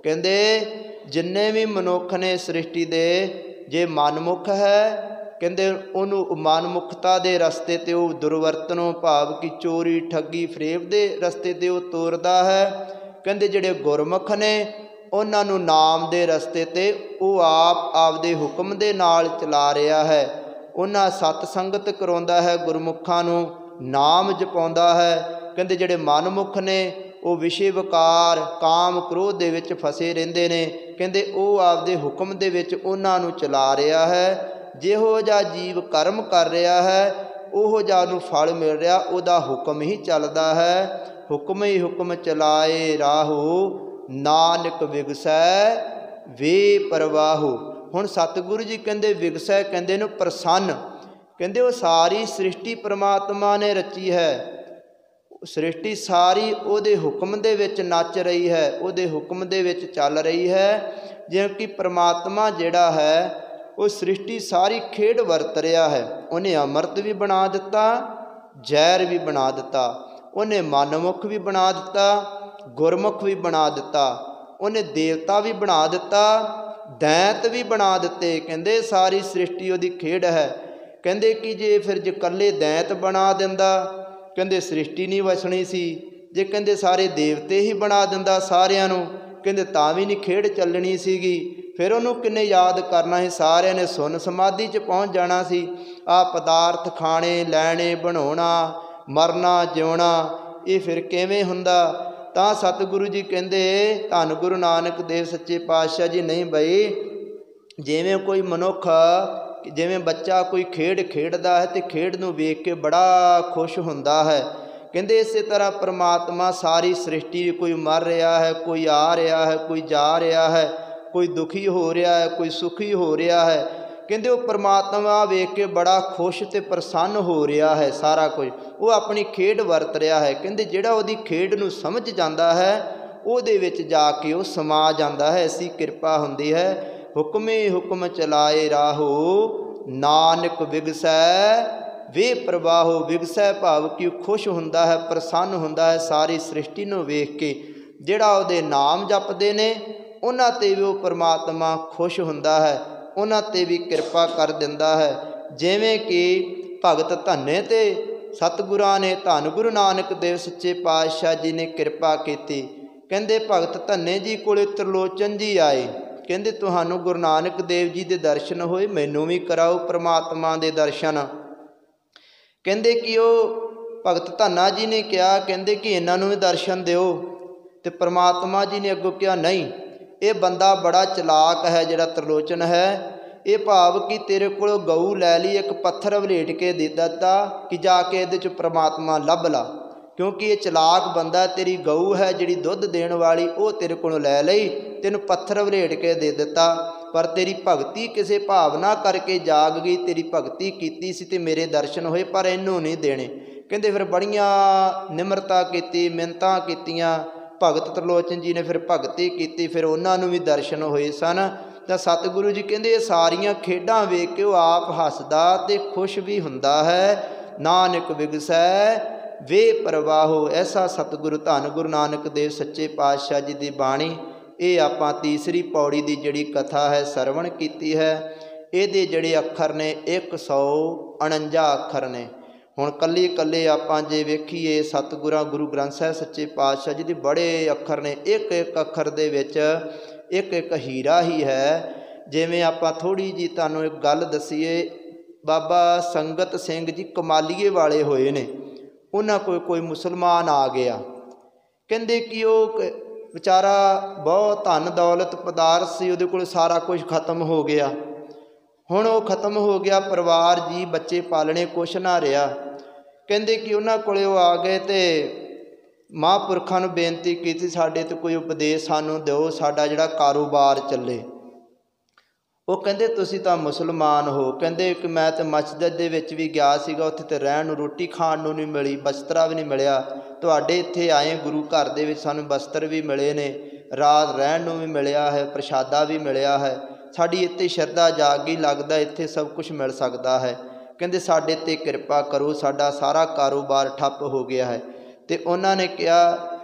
ਕਹਿੰਦੇ ਜਿੰਨੇ ਵੀ ਮਨੁੱਖ ਨੇ ਸ੍ਰਿਸ਼ਟੀ ਦੇ, ਜੇ ਮਨਮੁਖ ਹੈ ਕਹਿੰਦੇ ਉਹਨੂੰ ਮਨਮੁਖਤਾ ਦੇ ਰਸਤੇ 'ਤੇ ਉਹ ਦੁਰਵਰਤਨੋਂ ਭਾਵ ਕਿ ਚੋਰੀ ਠੱਗੀ ਫਰੇਬ ਦੇ ਰਸਤੇ 'ਤੇ ਉਹ ਤੋਰਦਾ ਹੈ। ਕਹਿੰਦੇ ਜਿਹੜੇ ਗੁਰਮੁਖ ਨੇ ਉਹਨਾਂ ਨੂੰ ਨਾਮ ਦੇ ਰਸਤੇ 'ਤੇ ਉਹ ਆਪਦੇ ਹੁਕਮ ਦੇ ਨਾਲ ਚਲਾ ਰਿਹਾ ਹੈ। ਉਹਨਾਂ ਸਤ ਸੰਗਤ ਕਰਾਉਂਦਾ ਹੈ, ਗੁਰਮੁਖਾਂ ਨੂੰ ਨਾਮ ਜਪਾਉਂਦਾ ਹੈ। ਕਹਿੰਦੇ ਜਿਹੜੇ ਮਨਮੁਖ ਨੇ ਉਹ ਵਿਸ਼ੇ ਵਿਕਾਰ ਕਾਮ ਕ੍ਰੋਧ ਦੇ ਵਿੱਚ ਫਸੇ ਰਹਿੰਦੇ ਨੇ, ਕਹਿੰਦੇ ਉਹ ਆਪਦੇ ਹੁਕਮ ਦੇ ਵਿੱਚ ਉਹਨਾਂ ਨੂੰ ਚਲਾ ਰਿਹਾ ਹੈ। ਜਿਹੋ ਜਿਹਾ ਜੀਵ ਕਰਮ ਕਰ ਰਿਹਾ ਹੈ ਉਹੋ ਜਿਹਾ ਉਹਨੂੰ ਫਲ ਮਿਲ ਰਿਹਾ, ਉਹਦਾ ਹੁਕਮ ਹੀ ਚੱਲਦਾ ਹੈ। ਹੁਕਮ ਹੀ ਹੁਕਮ ਚਲਾਏ ਰਾਹੋ, ਨਾਨਕ ਵਿਗਸੈ ਵੇ ਪਰਵਾਹੋ। ਹੁਣ ਸਤਿਗੁਰੂ ਜੀ ਕਹਿੰਦੇ ਵਿਗਸੈ, ਕਹਿੰਦੇ ਨੂੰ ਪ੍ਰਸੰਨ। ਕਹਿੰਦੇ ਉਹ ਸਾਰੀ ਸ੍ਰਿਸ਼ਟੀ ਪਰਮਾਤਮਾ ਨੇ ਰਚੀ ਹੈ, ਸ੍ਰਿਸ਼ਟੀ ਸਾਰੀ ਉਹਦੇ ਹੁਕਮ ਦੇ ਵਿੱਚ ਨੱਚ ਰਹੀ ਹੈ, ਉਹਦੇ ਹੁਕਮ ਦੇ ਵਿੱਚ ਚੱਲ ਰਹੀ ਹੈ। ਜਿਵੇਂ ਕਿ ਪਰਮਾਤਮਾ ਜਿਹੜਾ ਹੈ ਉਹ ਸ੍ਰਿਸ਼ਟੀ ਸਾਰੀ ਖੇਡ ਵਰਤ ਰਿਹਾ ਹੈ। ਉਹਨੇ ਅੰਮ੍ਰਿਤ ਵੀ ਬਣਾ ਦਿੱਤਾ, ਜ਼ਹਿਰ ਵੀ ਬਣਾ ਦਿੱਤਾ, ਉਹਨੇ ਮਨਮੁਖ ਵੀ ਬਣਾ ਦਿੱਤਾ, ਗੁਰਮੁਖ ਵੀ ਬਣਾ ਦਿੱਤਾ, ਉਹਨੇ ਦੇਵਤਾ ਵੀ ਬਣਾ ਦਿੱਤਾ, ਦੈਂਤ ਵੀ ਬਣਾ ਦਿੱਤੇ। ਕਹਿੰਦੇ ਸਾਰੀ ਸ੍ਰਿਸ਼ਟੀ ਉਹਦੀ ਖੇਡ ਹੈ। ਕਹਿੰਦੇ ਕਿ ਜੇ ਫਿਰ ਜੇ ਇਕੱਲੇ ਦੈਂਤ ਬਣਾ ਦਿੰਦਾ, ਕਹਿੰਦੇ ਸ੍ਰਿਸ਼ਟੀ ਨਹੀਂ ਵਸਣੀ ਸੀ। ਜੇ ਕਹਿੰਦੇ ਸਾਰੇ ਦੇਵਤੇ ਹੀ ਬਣਾ ਦਿੰਦਾ ਸਾਰਿਆਂ ਨੂੰ, ਕਹਿੰਦੇ ਤਾਂ ਵੀ ਨਹੀਂ ਖੇਡ ਚੱਲਣੀ ਸੀਗੀ। ਫਿਰ ਉਹਨੂੰ ਕਿੰਨੇ ਯਾਦ ਕਰਨਾ ਸੀ, ਸਾਰਿਆਂ ਨੇ ਸੁੰਨ ਸਮਾਧੀ 'ਚ ਪਹੁੰਚ ਜਾਣਾ ਸੀ। ਆਹ ਪਦਾਰਥ ਖਾਣੇ ਲੈਣੇ, ਬਣਾਉਣਾ, ਮਰਨਾ, ਜਿਉਣਾ, ਇਹ ਫਿਰ ਕਿਵੇਂ ਹੁੰਦਾ। ਤਾਂ ਸਤਿਗੁਰੂ ਜੀ ਕਹਿੰਦੇ, ਧੰਨ ਗੁਰੂ ਨਾਨਕ ਦੇਵ ਸੱਚੇ ਪਾਤਸ਼ਾਹ ਜੀ, ਨਹੀਂ ਬਈ ਜਿਵੇਂ ਕੋਈ ਮਨੁੱਖ, ਜਿਵੇਂ ਬੱਚਾ ਕੋਈ ਖੇਡ ਖੇਡਦਾ ਹੈ ਅਤੇ ਖੇਡ ਨੂੰ ਵੇਖ ਕੇ ਬੜਾ ਖੁਸ਼ ਹੁੰਦਾ ਹੈ, ਕਹਿੰਦੇ ਇਸੇ ਤਰ੍ਹਾਂ ਪਰਮਾਤਮਾ ਸਾਰੀ ਸ੍ਰਿਸ਼ਟੀ, ਕੋਈ ਮਰ ਰਿਹਾ ਹੈ, ਕੋਈ ਆ ਰਿਹਾ ਹੈ, ਕੋਈ ਜਾ ਰਿਹਾ ਹੈ, ਕੋਈ ਦੁਖੀ ਹੋ ਰਿਹਾ ਹੈ, ਕੋਈ ਸੁਖੀ ਹੋ ਰਿਹਾ ਹੈ। ਕਹਿੰਦੇ ਉਹ ਪਰਮਾਤਮਾ ਵੇਖ ਕੇ ਬੜਾ ਖੁਸ਼ ਅਤੇ ਪ੍ਰਸੰਨ ਹੋ ਰਿਹਾ ਹੈ। ਸਾਰਾ ਕੁਝ ਉਹ ਆਪਣੀ ਖੇਡ ਵਰਤ ਰਿਹਾ ਹੈ। ਕਹਿੰਦੇ ਜਿਹੜਾ ਉਹਦੀ ਖੇਡ ਨੂੰ ਸਮਝ ਜਾਂਦਾ ਹੈ ਉਹਦੇ ਵਿੱਚ ਜਾ ਕੇ ਉਹ ਸਮਾ ਜਾਂਦਾ ਹੈ। ਐਸੀ ਕਿਰਪਾ ਹੁੰਦੀ ਹੈ। ਹੁਕਮੇ ਹੁਕਮ ਚਲਾਏ ਰਾਹੋ, ਨਾਨਕ ਵਿਗਸੈ ਵੇ ਪ੍ਰਵਾਹੋ। ਵਿਗਸੈ ਭਾਵ ਕਿ ਉਹ ਖੁਸ਼ ਹੁੰਦਾ ਹੈ, ਪ੍ਰਸੰਨ ਹੁੰਦਾ ਹੈ ਸਾਰੀ ਸ੍ਰਿਸ਼ਟੀ ਨੂੰ ਵੇਖ ਕੇ। ਜਿਹੜਾ ਉਹਦੇ ਨਾਮ ਜਪਦੇ ਨੇ ਉਹਨਾਂ 'ਤੇ ਵੀ ਉਹ ਪਰਮਾਤਮਾ ਖੁਸ਼ ਹੁੰਦਾ ਹੈ, ਉਹਨਾਂ 'ਤੇ ਵੀ ਕਿਰਪਾ ਕਰ ਦਿੰਦਾ ਹੈ। ਜਿਵੇਂ ਕਿ ਭਗਤ ਧੰਨੇ 'ਤੇ ਸਤਿਗੁਰਾਂ ਨੇ, ਧੰਨ ਗੁਰੂ ਨਾਨਕ ਦੇਵ ਸੱਚੇ ਪਾਤਸ਼ਾਹ ਜੀ ਨੇ ਕਿਰਪਾ ਕੀਤੀ। ਕਹਿੰਦੇ ਭਗਤ ਧੰਨੇ ਜੀ ਕੋਲ ਤ੍ਰਿਲੋਚਨ ਜੀ ਆਏ, ਕਹਿੰਦੇ ਤੁਹਾਨੂੰ ਗੁਰੂ ਨਾਨਕ ਦੇਵ ਜੀ ਦੇ ਦਰਸ਼ਨ ਹੋਏ, ਮੈਨੂੰ ਵੀ ਕਰਾਓ ਪਰਮਾਤਮਾ ਦੇ ਦਰਸ਼ਨ। ਕਹਿੰਦੇ ਕਿ ਉਹ ਭਗਤ ਧੰਨਾ ਜੀ ਨੇ ਕਿਹਾ, ਕਹਿੰਦੇ ਕਿ ਇਹਨਾਂ ਨੂੰ ਵੀ ਦਰਸ਼ਨ ਦਿਓ। ਤੇ ਪਰਮਾਤਮਾ ਜੀ ਨੇ ਅੱਗੋਂ ਕਿਹਾ ਨਹੀਂ, ਇਹ ਬੰਦਾ ਬੜਾ ਚਲਾਕ ਹੈ ਜਿਹੜਾ ਤ੍ਰਿਲੋਚਨ ਹੈ। ਇਹ ਭਾਵ ਕਿ ਤੇਰੇ ਕੋਲੋਂ ਗਊ ਲੈ ਲਈ, ਇੱਕ ਪੱਥਰ ਵਲੇਟ ਕੇ ਦੇ ਦਿੱਤਾ ਕਿ ਜਾ ਕੇ ਇਹਦੇ 'ਚ ਪ੍ਰਮਾਤਮਾ ਲੱਭ ਲਾ, ਕਿਉਂਕਿ ਇਹ ਚਲਾਕ ਬੰਦਾ। ਤੇਰੀ ਗਊ ਹੈ ਜਿਹੜੀ ਦੁੱਧ ਦੇਣ ਵਾਲੀ, ਉਹ ਤੇਰੇ ਕੋਲੋਂ ਲੈ ਲਈ, ਤੈਨੂੰ ਪੱਥਰ ਵਲੇਟ ਕੇ ਦੇ ਦਿੱਤਾ। ਪਰ ਤੇਰੀ ਭਗਤੀ ਕਿਸੇ ਭਾਵਨਾ ਕਰਕੇ ਜਾਗ ਗਈ, ਤੇਰੀ ਭਗਤੀ ਕੀਤੀ ਸੀ ਤੇ ਮੇਰੇ ਦਰਸ਼ਨ ਹੋਏ, ਪਰ ਇਹਨੂੰ ਨਹੀਂ ਦੇਣੇ। ਕਹਿੰਦੇ ਫਿਰ ਬੜੀਆਂ ਨਿਮਰਤਾ ਕੀਤੀ, ਮਿੰਨਤਾਂ ਕੀਤੀਆਂ। ਭਗਤ ਤ੍ਰਿਲੋਚਨ ਜੀ ਨੇ ਫਿਰ ਭਗਤੀ ਕੀਤੀ, ਫਿਰ ਉਹਨਾਂ ਨੂੰ ਵੀ ਦਰਸ਼ਨ ਹੋਏ ਸਨ। ਤਾਂ ਸਤਿਗੁਰੂ ਜੀ ਕਹਿੰਦੇ ਇਹ ਸਾਰੀਆਂ ਖੇਡਾਂ ਵੇਖ ਕੇ ਉਹ ਆਪ ਹੱਸਦਾ ਅਤੇ ਖੁਸ਼ ਵੀ ਹੁੰਦਾ ਹੈ। ਨਾਨਕ ਵਿਗਸੈ ਵੇ ਪ੍ਰਵਾਹੋ। ਐਸਾ ਸਤਿਗੁਰੂ ਧੰਨ ਗੁਰੂ ਨਾਨਕ ਦੇਵ ਸੱਚੇ ਪਾਤਸ਼ਾਹ ਜੀ ਦੀ ਬਾਣੀ। ਇਹ ਆਪਾਂ ਤੀਸਰੀ ਪੌੜੀ ਦੀ ਜਿਹੜੀ ਕਥਾ ਹੈ ਸਰਵਣ ਕੀਤੀ ਹੈ। ਇਹਦੇ ਜਿਹੜੇ ਅੱਖਰ ਨੇ 149 ਅੱਖਰ ਨੇ। ਹੁਣ ਇਕੱਲੇ ਇਕੱਲੇ ਆਪਾਂ ਜੇ ਵੇਖੀਏ ਸਤਿਗੁਰਾਂ ਗੁਰੂ ਗ੍ਰੰਥ ਸਾਹਿਬ ਸੱਚੇ ਪਾਤਸ਼ਾਹ ਜੀ ਦੇ ਬੜੇ ਅੱਖਰ ਨੇ। ਇੱਕ ਇੱਕ ਅੱਖਰ ਦੇ ਵਿੱਚ ਇੱਕ ਇੱਕ ਹੀਰਾ ਹੀ ਹੈ। ਜਿਵੇਂ ਆਪਾਂ ਥੋੜ੍ਹੀ ਜਿਹੀ ਤੁਹਾਨੂੰ ਇੱਕ ਗੱਲ ਦੱਸੀਏ, ਬਾਬਾ ਸੰਗਤ ਸਿੰਘ ਜੀ ਕਮਾਲੀਏ ਵਾਲੇ ਹੋਏ ਨੇ। ਉਹਨਾਂ ਕੋਲ ਕੋਈ ਮੁਸਲਮਾਨ ਆ ਗਿਆ, ਕਹਿੰਦੇ ਕਿ ਉਹ ਵਿਚਾਰਾ ਬਹੁਤ ਧਨ ਦੌਲਤ ਪਦਾਰਥ ਸੀ, ਉਹਦੇ ਕੋਲ ਸਾਰਾ ਕੁਝ ਖਤਮ ਹੋ ਗਿਆ। ਹੁਣ ਉਹ ਖਤਮ ਹੋ ਗਿਆ, ਪਰਿਵਾਰ ਜੀ ਬੱਚੇ ਪਾਲਣੇ ਕੁਛ ਨਾ ਰਿਹਾ। ਕਹਿੰਦੇ ਕਿ ਉਹਨਾਂ ਕੋਲ ਉਹ ਆ ਗਏ ਅਤੇ ਮਹਾਂਪੁਰਖਾਂ ਨੂੰ ਬੇਨਤੀ ਕੀਤੀ, ਸਾਡੇ 'ਤੇ ਕੋਈ ਉਪਦੇਸ਼ ਸਾਨੂੰ ਦਿਓ, ਸਾਡਾ ਜਿਹੜਾ ਕਾਰੋਬਾਰ ਚੱਲੇ। ਉਹ ਕਹਿੰਦੇ ਤੁਸੀਂ ਤਾਂ ਮੁਸਲਮਾਨ ਹੋ। ਕਹਿੰਦੇ ਕਿ ਮੈਂ ਤਾਂ ਮਸਜਿਦ ਦੇ ਵਿੱਚ ਵੀ ਗਿਆ ਸੀਗਾ, ਉੱਥੇ ਤਾਂ ਰਹਿਣ ਨੂੰ ਰੋਟੀ ਖਾਣ ਨੂੰ ਨਹੀਂ ਮਿਲੀ, ਬਸਤਰਾ ਵੀ ਨਹੀਂ ਮਿਲਿਆ। ਤੁਹਾਡੇ ਇੱਥੇ ਆਏ ਗੁਰੂ ਘਰ ਦੇ ਵਿੱਚ, ਸਾਨੂੰ ਬਸਤਰ ਵੀ ਮਿਲੇ ਨੇ, ਰਾਤ ਰਹਿਣ ਨੂੰ ਵੀ ਮਿਲਿਆ ਹੈ, ਪ੍ਰਸ਼ਾਦਾ ਵੀ ਮਿਲਿਆ ਹੈ। ਸਾਡੀ ਇੱਥੇ ਸ਼ਰਧਾ ਜਾਗ ਗਈ, ਲੱਗਦਾ ਇੱਥੇ ਸਭ ਕੁਝ ਮਿਲ ਸਕਦਾ ਹੈ। ਕਹਿੰਦੇ ਸਾਡੇ 'ਤੇ ਕਿਰਪਾ ਕਰੋ, ਸਾਡਾ ਸਾਰਾ ਕਾਰੋਬਾਰ ਠੱਪ ਹੋ ਗਿਆ ਹੈ। ਅਤੇ ਉਹਨਾਂ ਨੇ ਕਿਹਾ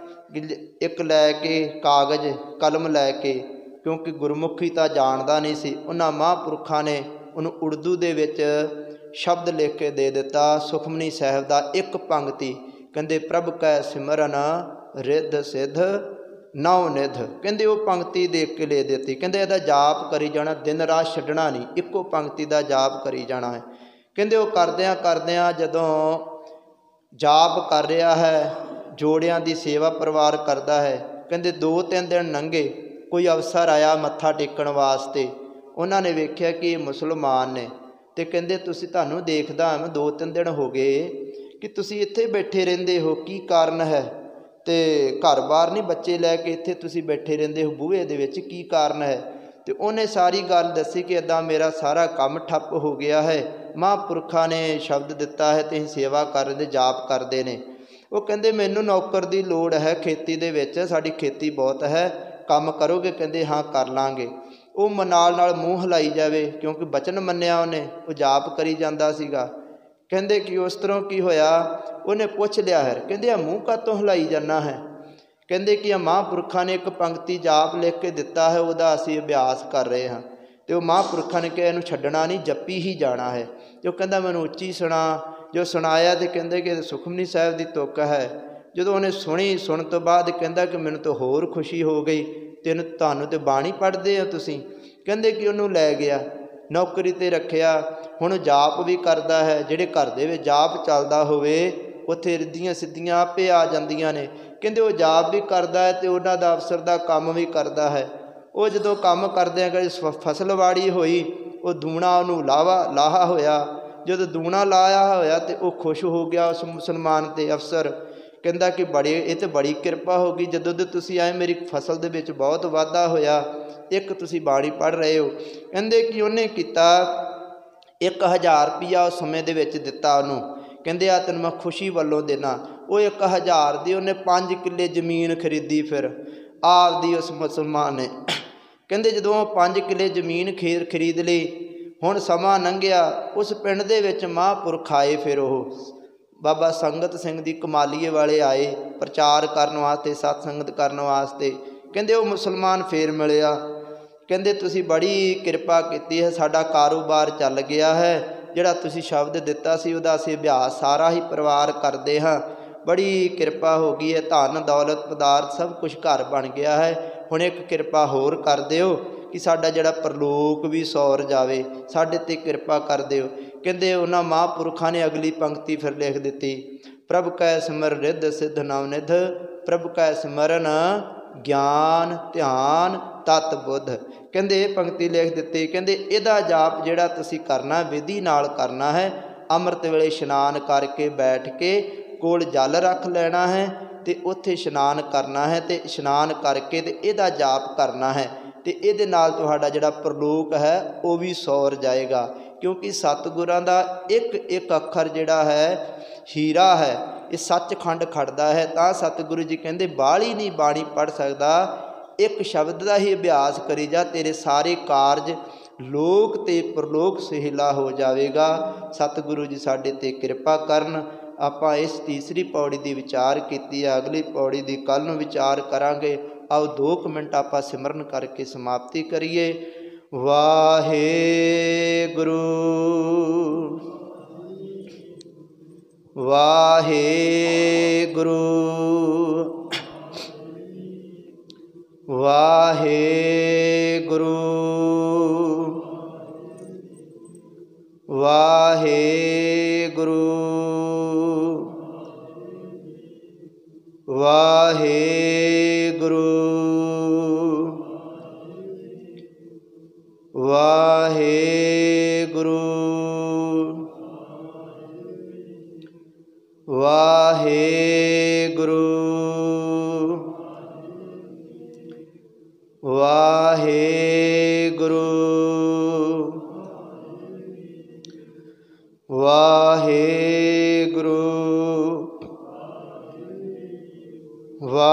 ਕਿ ਇੱਕ ਲੈ ਕੇ ਕਾਗਜ਼ ਕਲਮ ਲੈ ਕੇ, ਕਿਉਂਕਿ ਗੁਰਮੁਖੀ ਤਾਂ ਜਾਣਦਾ ਨਹੀਂ ਸੀ, ਉਹਨਾਂ ਮਹਾਂਪੁਰਖਾਂ ਨੇ ਉਹਨੂੰ ਉਰਦੂ ਦੇ ਵਿੱਚ ਸ਼ਬਦ ਲਿਖ ਕੇ ਦੇ ਦਿੱਤਾ। ਸੁਖਮਨੀ ਸਾਹਿਬ ਦਾ ਇੱਕ ਪੰਕਤੀ, ਕਹਿੰਦੇ ਪ੍ਰਭ ਕੈ ਸਿਮਰਨ ਰਿੱਧ ਸਿੱਧ ਨੌ ਨਿਧ। ਕਹਿੰਦੇ ਉਹ ਪੰਕਤੀ ਦੇਖ ਕੇ ਲੈ ਦਿੱਤੀ। ਕਹਿੰਦੇ ਇਹਦਾ ਜਾਪ ਕਰੀ ਜਾਣਾ, ਦਿਨ ਰਾਤ ਛੱਡਣਾ ਨਹੀਂ, ਇੱਕੋ ਪੰਕਤੀ ਦਾ ਜਾਪ ਕਰੀ ਜਾਣਾ ਹੈ। ਕਹਿੰਦੇ ਉਹ ਕਰਦਿਆਂ ਕਰਦਿਆਂ ਜਦੋਂ ਜਾਪ ਕਰ ਰਿਹਾ ਹੈ, ਜੋੜਿਆਂ ਦੀ ਸੇਵਾ ਪਰਿਵਾਰ ਕਰਦਾ ਹੈ। ਕਹਿੰਦੇ 2-3 ਦਿਨ ਲੰਘੇ, ਕੋਈ ਅਵਸਰ ਆਇਆ ਮੱਥਾ ਟੇਕਣ ਵਾਸਤੇ। ਉਹਨਾਂ ਨੇ ਵੇਖਿਆ ਕਿ ਇਹ ਮੁਸਲਮਾਨ ਨੇ, ਅਤੇ ਕਹਿੰਦੇ ਤੁਸੀਂ ਤੁਹਾਨੂੰ ਦੇਖਦਾ ਮੈਂ 2-3 ਦਿਨ ਹੋ ਗਏ ਕਿ ਤੁਸੀਂ ਇੱਥੇ ਬੈਠੇ ਰਹਿੰਦੇ ਹੋ, ਕੀ ਕਾਰਨ ਹੈ? ਅਤੇ ਘਰ-ਬਾਰ ਨਹੀਂ, ਬੱਚੇ ਲੈ ਕੇ ਇੱਥੇ ਤੁਸੀਂ ਬੈਠੇ ਰਹਿੰਦੇ ਹੋ ਬੂਹੇ ਦੇ ਵਿੱਚ, ਕੀ ਕਾਰਨ ਹੈ? ਅਤੇ ਉਹਨੇ ਸਾਰੀ ਗੱਲ ਦੱਸੀ ਕਿ ਇੱਦਾਂ ਮੇਰਾ ਸਾਰਾ ਕੰਮ ਠੱਪ ਹੋ ਗਿਆ ਹੈ, ਮਹਾਂਪੁਰਖਾਂ ਨੇ ਸ਼ਬਦ ਦਿੱਤਾ ਹੈ ਅਤੇ ਅਸੀਂ ਸੇਵਾ ਕਰਦੇ, ਜਾਪ ਕਰਦੇ ਨੇ। ਉਹ ਕਹਿੰਦੇ ਮੈਨੂੰ ਨੌਕਰ ਦੀ ਲੋੜ ਹੈ ਖੇਤੀ ਦੇ ਵਿੱਚ, ਸਾਡੀ ਖੇਤੀ ਬਹੁਤ ਹੈ, ਕੰਮ ਕਰੋਗੇ? ਕਹਿੰਦੇ ਹਾਂ ਕਰ ਲਾਂਗੇ। ਉਹ ਨਾਲ ਮੂੰਹ ਹਿਲਾਈ ਜਾਵੇ, ਕਿਉਂਕਿ ਬਚਨ ਮੰਨਿਆ ਉਹਨੇ, ਉਹ ਜਾਪ ਕਰੀ ਜਾਂਦਾ ਸੀਗਾ। ਕਹਿੰਦੇ ਕਿ ਉਸ ਤਰ੍ਹਾਂ ਕੀ ਹੋਇਆ, ਉਹਨੇ ਪੁੱਛ ਲਿਆ ਹੈ, ਕਹਿੰਦੇ ਆ ਮੂੰਹ ਕਾਹਤੋਂ ਹਿਲਾਈ ਜਾਂਦਾ ਹੈ? ਕਹਿੰਦੇ ਕਿ ਮਹਾਂਪੁਰਖਾਂ ਨੇ ਇੱਕ ਪੰਕਤੀ ਜਾਪ ਲਿਖ ਕੇ ਦਿੱਤਾ ਹੈ, ਉਹਦਾ ਅਸੀਂ ਅਭਿਆਸ ਕਰ ਰਹੇ ਹਾਂ। ਅਤੇ ਉਹ ਮਹਾਂਪੁਰਖਾਂ ਨੇ ਕਿਹਾ ਇਹਨੂੰ ਛੱਡਣਾ ਨਹੀਂ, ਜੱਪੀ ਹੀ ਜਾਣਾ ਹੈ। ਅਤੇ ਉਹ ਕਹਿੰਦਾ ਮੈਨੂੰ ਉੱਚੀ ਸੁਣਾ। ਜੋ ਸੁਣਾਇਆ ਅਤੇ ਕਹਿੰਦੇ ਕਿ ਸੁਖਮਨੀ ਸਾਹਿਬ ਦੀ ਤੁਕ ਹੈ। ਜਦੋਂ ਉਹਨੇ ਸੁਣੀ, ਸੁਣਨ ਤੋਂ ਬਾਅਦ ਕਹਿੰਦਾ ਕਿ ਮੈਨੂੰ ਤਾਂ ਹੋਰ ਖੁਸ਼ੀ ਹੋ ਗਈ, ਤੁਹਾਨੂੰ ਤਾਂ ਬਾਣੀ ਪੜ੍ਹਦੇ ਹੋ ਤੁਸੀਂ। ਕਹਿੰਦੇ ਕਿ ਉਹਨੂੰ ਲੈ ਗਿਆ, ਨੌਕਰੀ 'ਤੇ ਰੱਖਿਆ। ਹੁਣ ਜਾਪ ਵੀ ਕਰਦਾ ਹੈ। ਜਿਹੜੇ ਘਰ ਦੇ ਵਿੱਚ ਜਾਪ ਚੱਲਦਾ ਹੋਵੇ ਉੱਥੇ ਰਿੱਧੀਆਂ ਸਿੱਧੀਆਂ ਆਪੇ ਆ ਜਾਂਦੀਆਂ ਨੇ। ਕਹਿੰਦੇ ਉਹ ਜਾਪ ਵੀ ਕਰਦਾ ਹੈ ਅਤੇ ਉਹਨਾਂ ਦਾ ਅਫਸਰ ਦਾ ਕੰਮ ਵੀ ਕਰਦਾ ਹੈ। ਉਹ ਜਦੋਂ ਕੰਮ ਕਰਦਿਆਂ ਕਦੇ ਫਸਲ ਵਾੜੀ ਹੋਈ, ਉਹ ਦੂਣਾ ਉਹਨੂੰ ਲਾਹਾ ਹੋਇਆ। ਜਦੋਂ ਦੂਣਾ ਲਾਇਆ ਹੋਇਆ ਅਤੇ ਉਹ ਖੁਸ਼ ਹੋ ਗਿਆ ਉਸ ਮੁਸਲਮਾਨ 'ਤੇ ਅਫਸਰ। ਕਹਿੰਦਾ ਕਿ ਇਹ ਤਾਂ ਬੜੀ ਕਿਰਪਾ ਹੋ ਗਈ, ਜਦੋਂ ਦੇ ਤੁਸੀਂ ਆਏ ਮੇਰੀ ਫਸਲ ਦੇ ਵਿੱਚ ਬਹੁਤ ਵਾਧਾ ਹੋਇਆ, ਇੱਕ ਤੁਸੀਂ ਬਾਣੀ ਪੜ੍ਹ ਰਹੇ ਹੋ। ਕਹਿੰਦੇ ਕਿ ਉਹਨੇ ਕੀਤਾ 1000 ਰੁਪਈਆ ਉਸ ਸਮੇਂ ਦੇ ਵਿੱਚ ਦਿੱਤਾ ਉਹਨੂੰ। ਕਹਿੰਦੇ ਆ ਤੈਨੂੰ ਮੈਂ ਖੁਸ਼ੀ ਵੱਲੋਂ ਦੇਣਾ। ਉਹ 1000 ਦੀ ਉਹਨੇ 5 ਕਿੱਲੇ ਜ਼ਮੀਨ ਖਰੀਦੀ। ਫਿਰ ਆਪਦੀ ਉਸ ਮੁਸਲਮਾਨ ਨੇ ਕਹਿੰਦੇ ਜਦੋਂ 5 ਕਿੱਲੇ ਜ਼ਮੀਨ ਖਰੀਦ ਲਈ। ਹੁਣ ਸਮਾਂ ਲੰਘਿਆ, ਉਸ ਪਿੰਡ ਦੇ ਵਿੱਚ ਮਹਾਂਪੁਰਖ ਆਏ। ਫਿਰ ਉਹ ਬਾਬਾ ਸੰਗਤ ਸਿੰਘ ਦੀ ਕਮਾਲੀਏ ਵਾਲੇ ਆਏ ਪ੍ਰਚਾਰ ਕਰਨ ਵਾਸਤੇ, ਸਤ ਸੰਗਤ ਕਰਨ ਵਾਸਤੇ। ਕਹਿੰਦੇ ਉਹ ਮੁਸਲਮਾਨ ਫੇਰ ਮਿਲਿਆ। ਕਹਿੰਦੇ ਤੁਸੀਂ ਬੜੀ ਕਿਰਪਾ ਕੀਤੀ ਹੈ, ਸਾਡਾ ਕਾਰੋਬਾਰ ਚੱਲ ਗਿਆ ਹੈ। ਜਿਹੜਾ ਤੁਸੀਂ ਸ਼ਬਦ ਦਿੱਤਾ ਸੀ ਉਹਦਾ ਅਸੀਂ ਅਭਿਆਸ ਸਾਰਾ ਹੀ ਪਰਿਵਾਰ ਕਰਦੇ ਹਾਂ। ਬੜੀ ਕਿਰਪਾ ਹੋ ਗਈ ਹੈ, ਧਨ ਦੌਲਤ ਪਦਾਰਥ ਸਭ ਕੁਝ ਘਰ ਬਣ ਗਿਆ ਹੈ। ਹੁਣ ਇੱਕ ਕਿਰਪਾ ਹੋਰ ਕਰ ਦਿਓ ਕਿ ਸਾਡਾ ਜਿਹੜਾ ਪਰਲੋਕ ਵੀ ਸੌਰ ਜਾਵੇ, ਸਾਡੇ 'ਤੇ ਕਿਰਪਾ ਕਰ ਦਿਓ। ਕਹਿੰਦੇ ਉਹਨਾਂ ਮਹਾਂਪੁਰਖਾਂ ਨੇ ਅਗਲੀ ਪੰਕਤੀ ਫਿਰ ਲਿਖ ਦਿੱਤੀ, ਪ੍ਰਭ ਕੈ ਸਿਮਰ ਰਿੱਧ ਸਿੱਧ ਨਵਨਿਧ, ਪ੍ਰਭ ਕੈ ਸਿਮਰਨ ਗਿਆਨ ਧਿਆਨ ਤਤ ਬੁੱਧ। ਕਹਿੰਦੇ ਇਹ ਪੰਕਤੀ ਲਿਖ ਦਿੱਤੀ। ਕਹਿੰਦੇ ਇਹਦਾ ਜਾਪ ਜਿਹੜਾ ਤੁਸੀਂ ਕਰਨਾ ਵਿਧੀ ਨਾਲ ਕਰਨਾ ਹੈ। ਅੰਮ੍ਰਿਤ ਵੇਲੇ ਇਸ਼ਨਾਨ ਕਰਕੇ ਬੈਠ ਕੇ ਕੋਲ ਜਲ ਰੱਖ ਲੈਣਾ ਹੈ ਅਤੇ ਉੱਥੇ ਇਸ਼ਨਾਨ ਕਰਨਾ ਹੈ, ਅਤੇ ਇਸ਼ਨਾਨ ਕਰਕੇ ਅਤੇ ਇਹਦਾ ਜਾਪ ਕਰਨਾ ਹੈ, ਅਤੇ ਇਹਦੇ ਨਾਲ ਤੁਹਾਡਾ ਜਿਹੜਾ ਪਰਲੋਕ ਹੈ ਉਹ ਵੀ ਸੌਰ ਜਾਏਗਾ। ਕਿਉਂਕਿ ਸਤਿਗੁਰਾਂ ਦਾ ਇੱਕ ਇੱਕ ਅੱਖਰ ਜਿਹੜਾ ਹੈ ਹੀਰਾ ਹੈ, ਇਹ ਸੱਚਖੰਡ ਖੜਦਾ ਹੈ। ਤਾਂ ਸਤਿਗੁਰੂ ਜੀ ਕਹਿੰਦੇ ਬਾਹਲੀ ਨਹੀਂ ਬਾਣੀ ਪੜ੍ਹ ਸਕਦਾ, ਇੱਕ ਸ਼ਬਦ ਦਾ ਹੀ ਅਭਿਆਸ ਕਰੀ ਜਾ, ਤੇਰੇ ਸਾਰੇ ਕਾਰਜ ਲੋਕ ਅਤੇ ਪਰਲੋਕ ਸੁਹੇਲਾ ਹੋ ਜਾਵੇਗਾ। ਸਤਿਗੁਰੂ ਜੀ ਸਾਡੇ 'ਤੇ ਕਿਰਪਾ ਕਰਨ। ਆਪਾਂ ਇਸ ਤੀਸਰੀ ਪੌੜੀ ਦੀ ਵਿਚਾਰ ਕੀਤੀ ਹੈ, ਅਗਲੀ ਪੌੜੀ ਦੀ ਕੱਲ੍ਹ ਨੂੰ ਵਿਚਾਰ ਕਰਾਂਗੇ। ਆਓ 2 ਮਿੰਟ ਆਪਾਂ ਸਿਮਰਨ ਕਰਕੇ ਸਮਾਪਤੀ ਕਰੀਏ। ਵਾਹਿਗੁਰੂ ਵਾਹਿਗੁਰੂ ਵਾਹਿਗੁਰੂ ਵਾਹਿਗੁਰੂ ਵਾਹਿਗੁਰੂ ਵਾਹਿਗੁਰੂ ਵਾਹਿਗੁਰੂ ਵਾਹਿਗੁਰੂ ਵਾਹਿਗੁਰੂ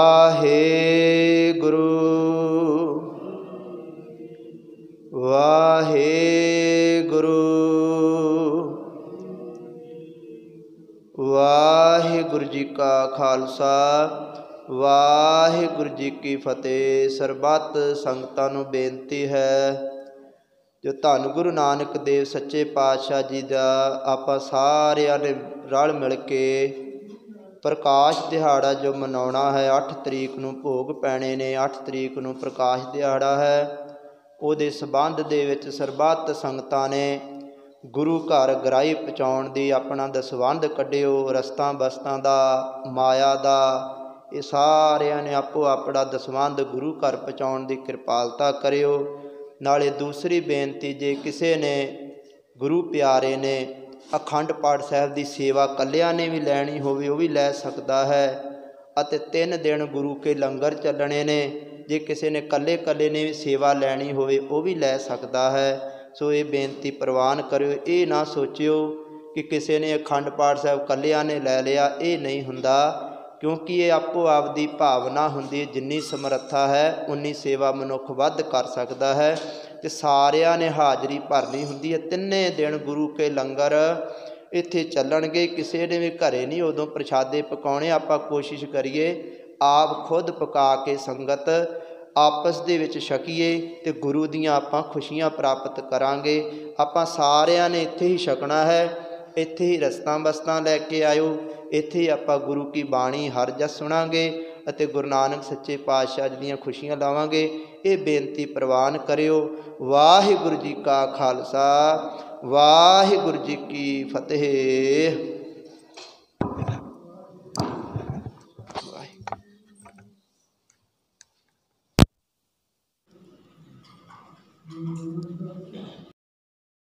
ਵਾਹਿਗੁਰੂ ਵਾਹਿਗੁਰੂ ਵਾਹਿਗੁਰੂ ਜੀ ਕਾ ਖਾਲਸਾ ਵਾਹਿਗੁਰੂ ਜੀ ਕੀ ਫਤਿਹ। ਸਰਬੱਤ ਸੰਗਤਾਂ ਨੂੰ ਬੇਨਤੀ ਹੈ, ਜੋ ਧੰਨ ਗੁਰੂ ਨਾਨਕ ਦੇਵ ਸੱਚੇ ਪਾਤਸ਼ਾਹ ਜੀ ਦਾ ਆਪਾਂ ਸਾਰਿਆਂ ਨੇ ਰਲ ਮਿਲ ਕੇ ਪ੍ਰਕਾਸ਼ ਦਿਹਾੜਾ ਜੋ ਮਨਾਉਣਾ ਹੈ, 8 ਤਰੀਕ ਨੂੰ ਭੋਗ ਪੈਣੇ ਨੇ, 8 ਤਰੀਕ ਨੂੰ ਪ੍ਰਕਾਸ਼ ਦਿਹਾੜਾ ਹੈ। ਉਹਦੇ ਸੰਬੰਧ ਦੇ ਵਿੱਚ ਸਰਬੱਤ ਸੰਗਤਾਂ ਨੇ ਗੁਰੂ ਘਰ ਗਰਾਈ ਪਹੁੰਚਾਉਣ ਦੀ ਆਪਣਾ ਦਸਵੰਧ ਕੱਢਿਓ। ਰਸਤਾਂ ਬਸਤਾਂ ਦਾ, ਮਾਇਆ ਦਾ, ਇਹ ਸਾਰਿਆਂ ਨੇ ਆਪੋ ਆਪਣਾ ਦਸਵੰਧ ਗੁਰੂ ਘਰ ਪਹੁੰਚਾਉਣ ਦੀ ਕਿਰਪਾਲਤਾ ਕਰਿਓ। ਨਾਲੇ ਦੂਸਰੀ ਬੇਨਤੀ, ਜੇ ਕਿਸੇ ਨੇ ਗੁਰੂ ਪਿਆਰੇ ਨੇ ਅਖੰਡ ਪਾਠ ਸਾਹਿਬ ਦੀ ਸੇਵਾ ਇਕੱਲਿਆਂ ਨੇ ਵੀ ਲੈਣੀ ਹੋਵੇ ਉਹ ਵੀ ਲੈ ਸਕਦਾ ਹੈ, ਅਤੇ 3 ਦਿਨ ਗੁਰੂ ਕੇ ਲੰਗਰ ਚੱਲਣੇ ਨੇ। ਜੇ ਕਿਸੇ ਨੇ ਇਕੱਲੇ ਨੇ ਵੀ ਸੇਵਾ ਲੈਣੀ ਹੋਵੇ ਉਹ ਵੀ ਲੈ ਸਕਦਾ ਹੈ। ਸੋ ਇਹ ਬੇਨਤੀ ਪ੍ਰਵਾਨ ਕਰਿਓ। ਇਹ ਨਾ ਸੋਚਿਓ ਕਿ ਕਿਸੇ ਨੇ ਅਖੰਡ ਪਾਠ ਸਾਹਿਬ ਇਕੱਲਿਆਂ ਨੇ ਲੈ ਲਿਆ, ਇਹ ਨਹੀਂ ਹੁੰਦਾ। ਕਿਉਂਕਿ ਇਹ ਆਪੋ ਆਪ ਦੀ ਭਾਵਨਾ ਹੁੰਦੀ ਹੈ, ਜਿੰਨੀ ਸਮਰੱਥਾ ਹੈ ਉਨੀ ਸੇਵਾ ਮਨੁੱਖ ਵੱਧ ਕਰ ਸਕਦਾ ਹੈ, ਅਤੇ ਸਾਰਿਆਂ ਨੇ ਹਾਜ਼ਰੀ ਭਰਨੀ ਹੁੰਦੀ ਹੈ। 3 ਦਿਨ ਗੁਰੂ ਕੇ ਲੰਗਰ ਇੱਥੇ ਚੱਲਣਗੇ। ਕਿਸੇ ਨੇ ਵੀ ਘਰੇ ਨਹੀਂ ਉਦੋਂ ਪ੍ਰਸ਼ਾਦੇ ਪਕਾਉਣੇ। ਆਪਾਂ ਕੋਸ਼ਿਸ਼ ਕਰੀਏ ਆਪ ਖੁਦ ਪਕਾ ਕੇ ਸੰਗਤ ਆਪਸ ਦੇ ਵਿੱਚ ਛਕੀਏ, ਅਤੇ ਗੁਰੂ ਦੀਆਂ ਆਪਾਂ ਖੁਸ਼ੀਆਂ ਪ੍ਰਾਪਤ ਕਰਾਂਗੇ। ਆਪਾਂ ਸਾਰਿਆਂ ਨੇ ਇੱਥੇ ਹੀ ਛਕਣਾ ਹੈ, ਇੱਥੇ ਹੀ ਰਸਤਾਂ ਬਸਤਾਂ ਲੈ ਕੇ ਆਇਓ, ਇੱਥੇ ਹੀ ਆਪਾਂ ਗੁਰੂ ਕੀ ਬਾਣੀ ਹਰ ਜਸ ਸੁਣਾਂਗੇ ਅਤੇ ਗੁਰੂ ਨਾਨਕ ਸੱਚੇ ਪਾਤਸ਼ਾਹ ਜੀ ਦੀਆਂ ਖੁਸ਼ੀਆਂ ਲਾਵਾਂਗੇ। ਇਹ ਬੇਨਤੀ ਪ੍ਰਵਾਨ ਕਰਿਓ। ਵਾਹਿਗੁਰੂ ਜੀ ਕਾ ਖਾਲਸਾ ਵਾਹਿਗੁਰੂ ਜੀ ਕੀ ਫਤਿਹ।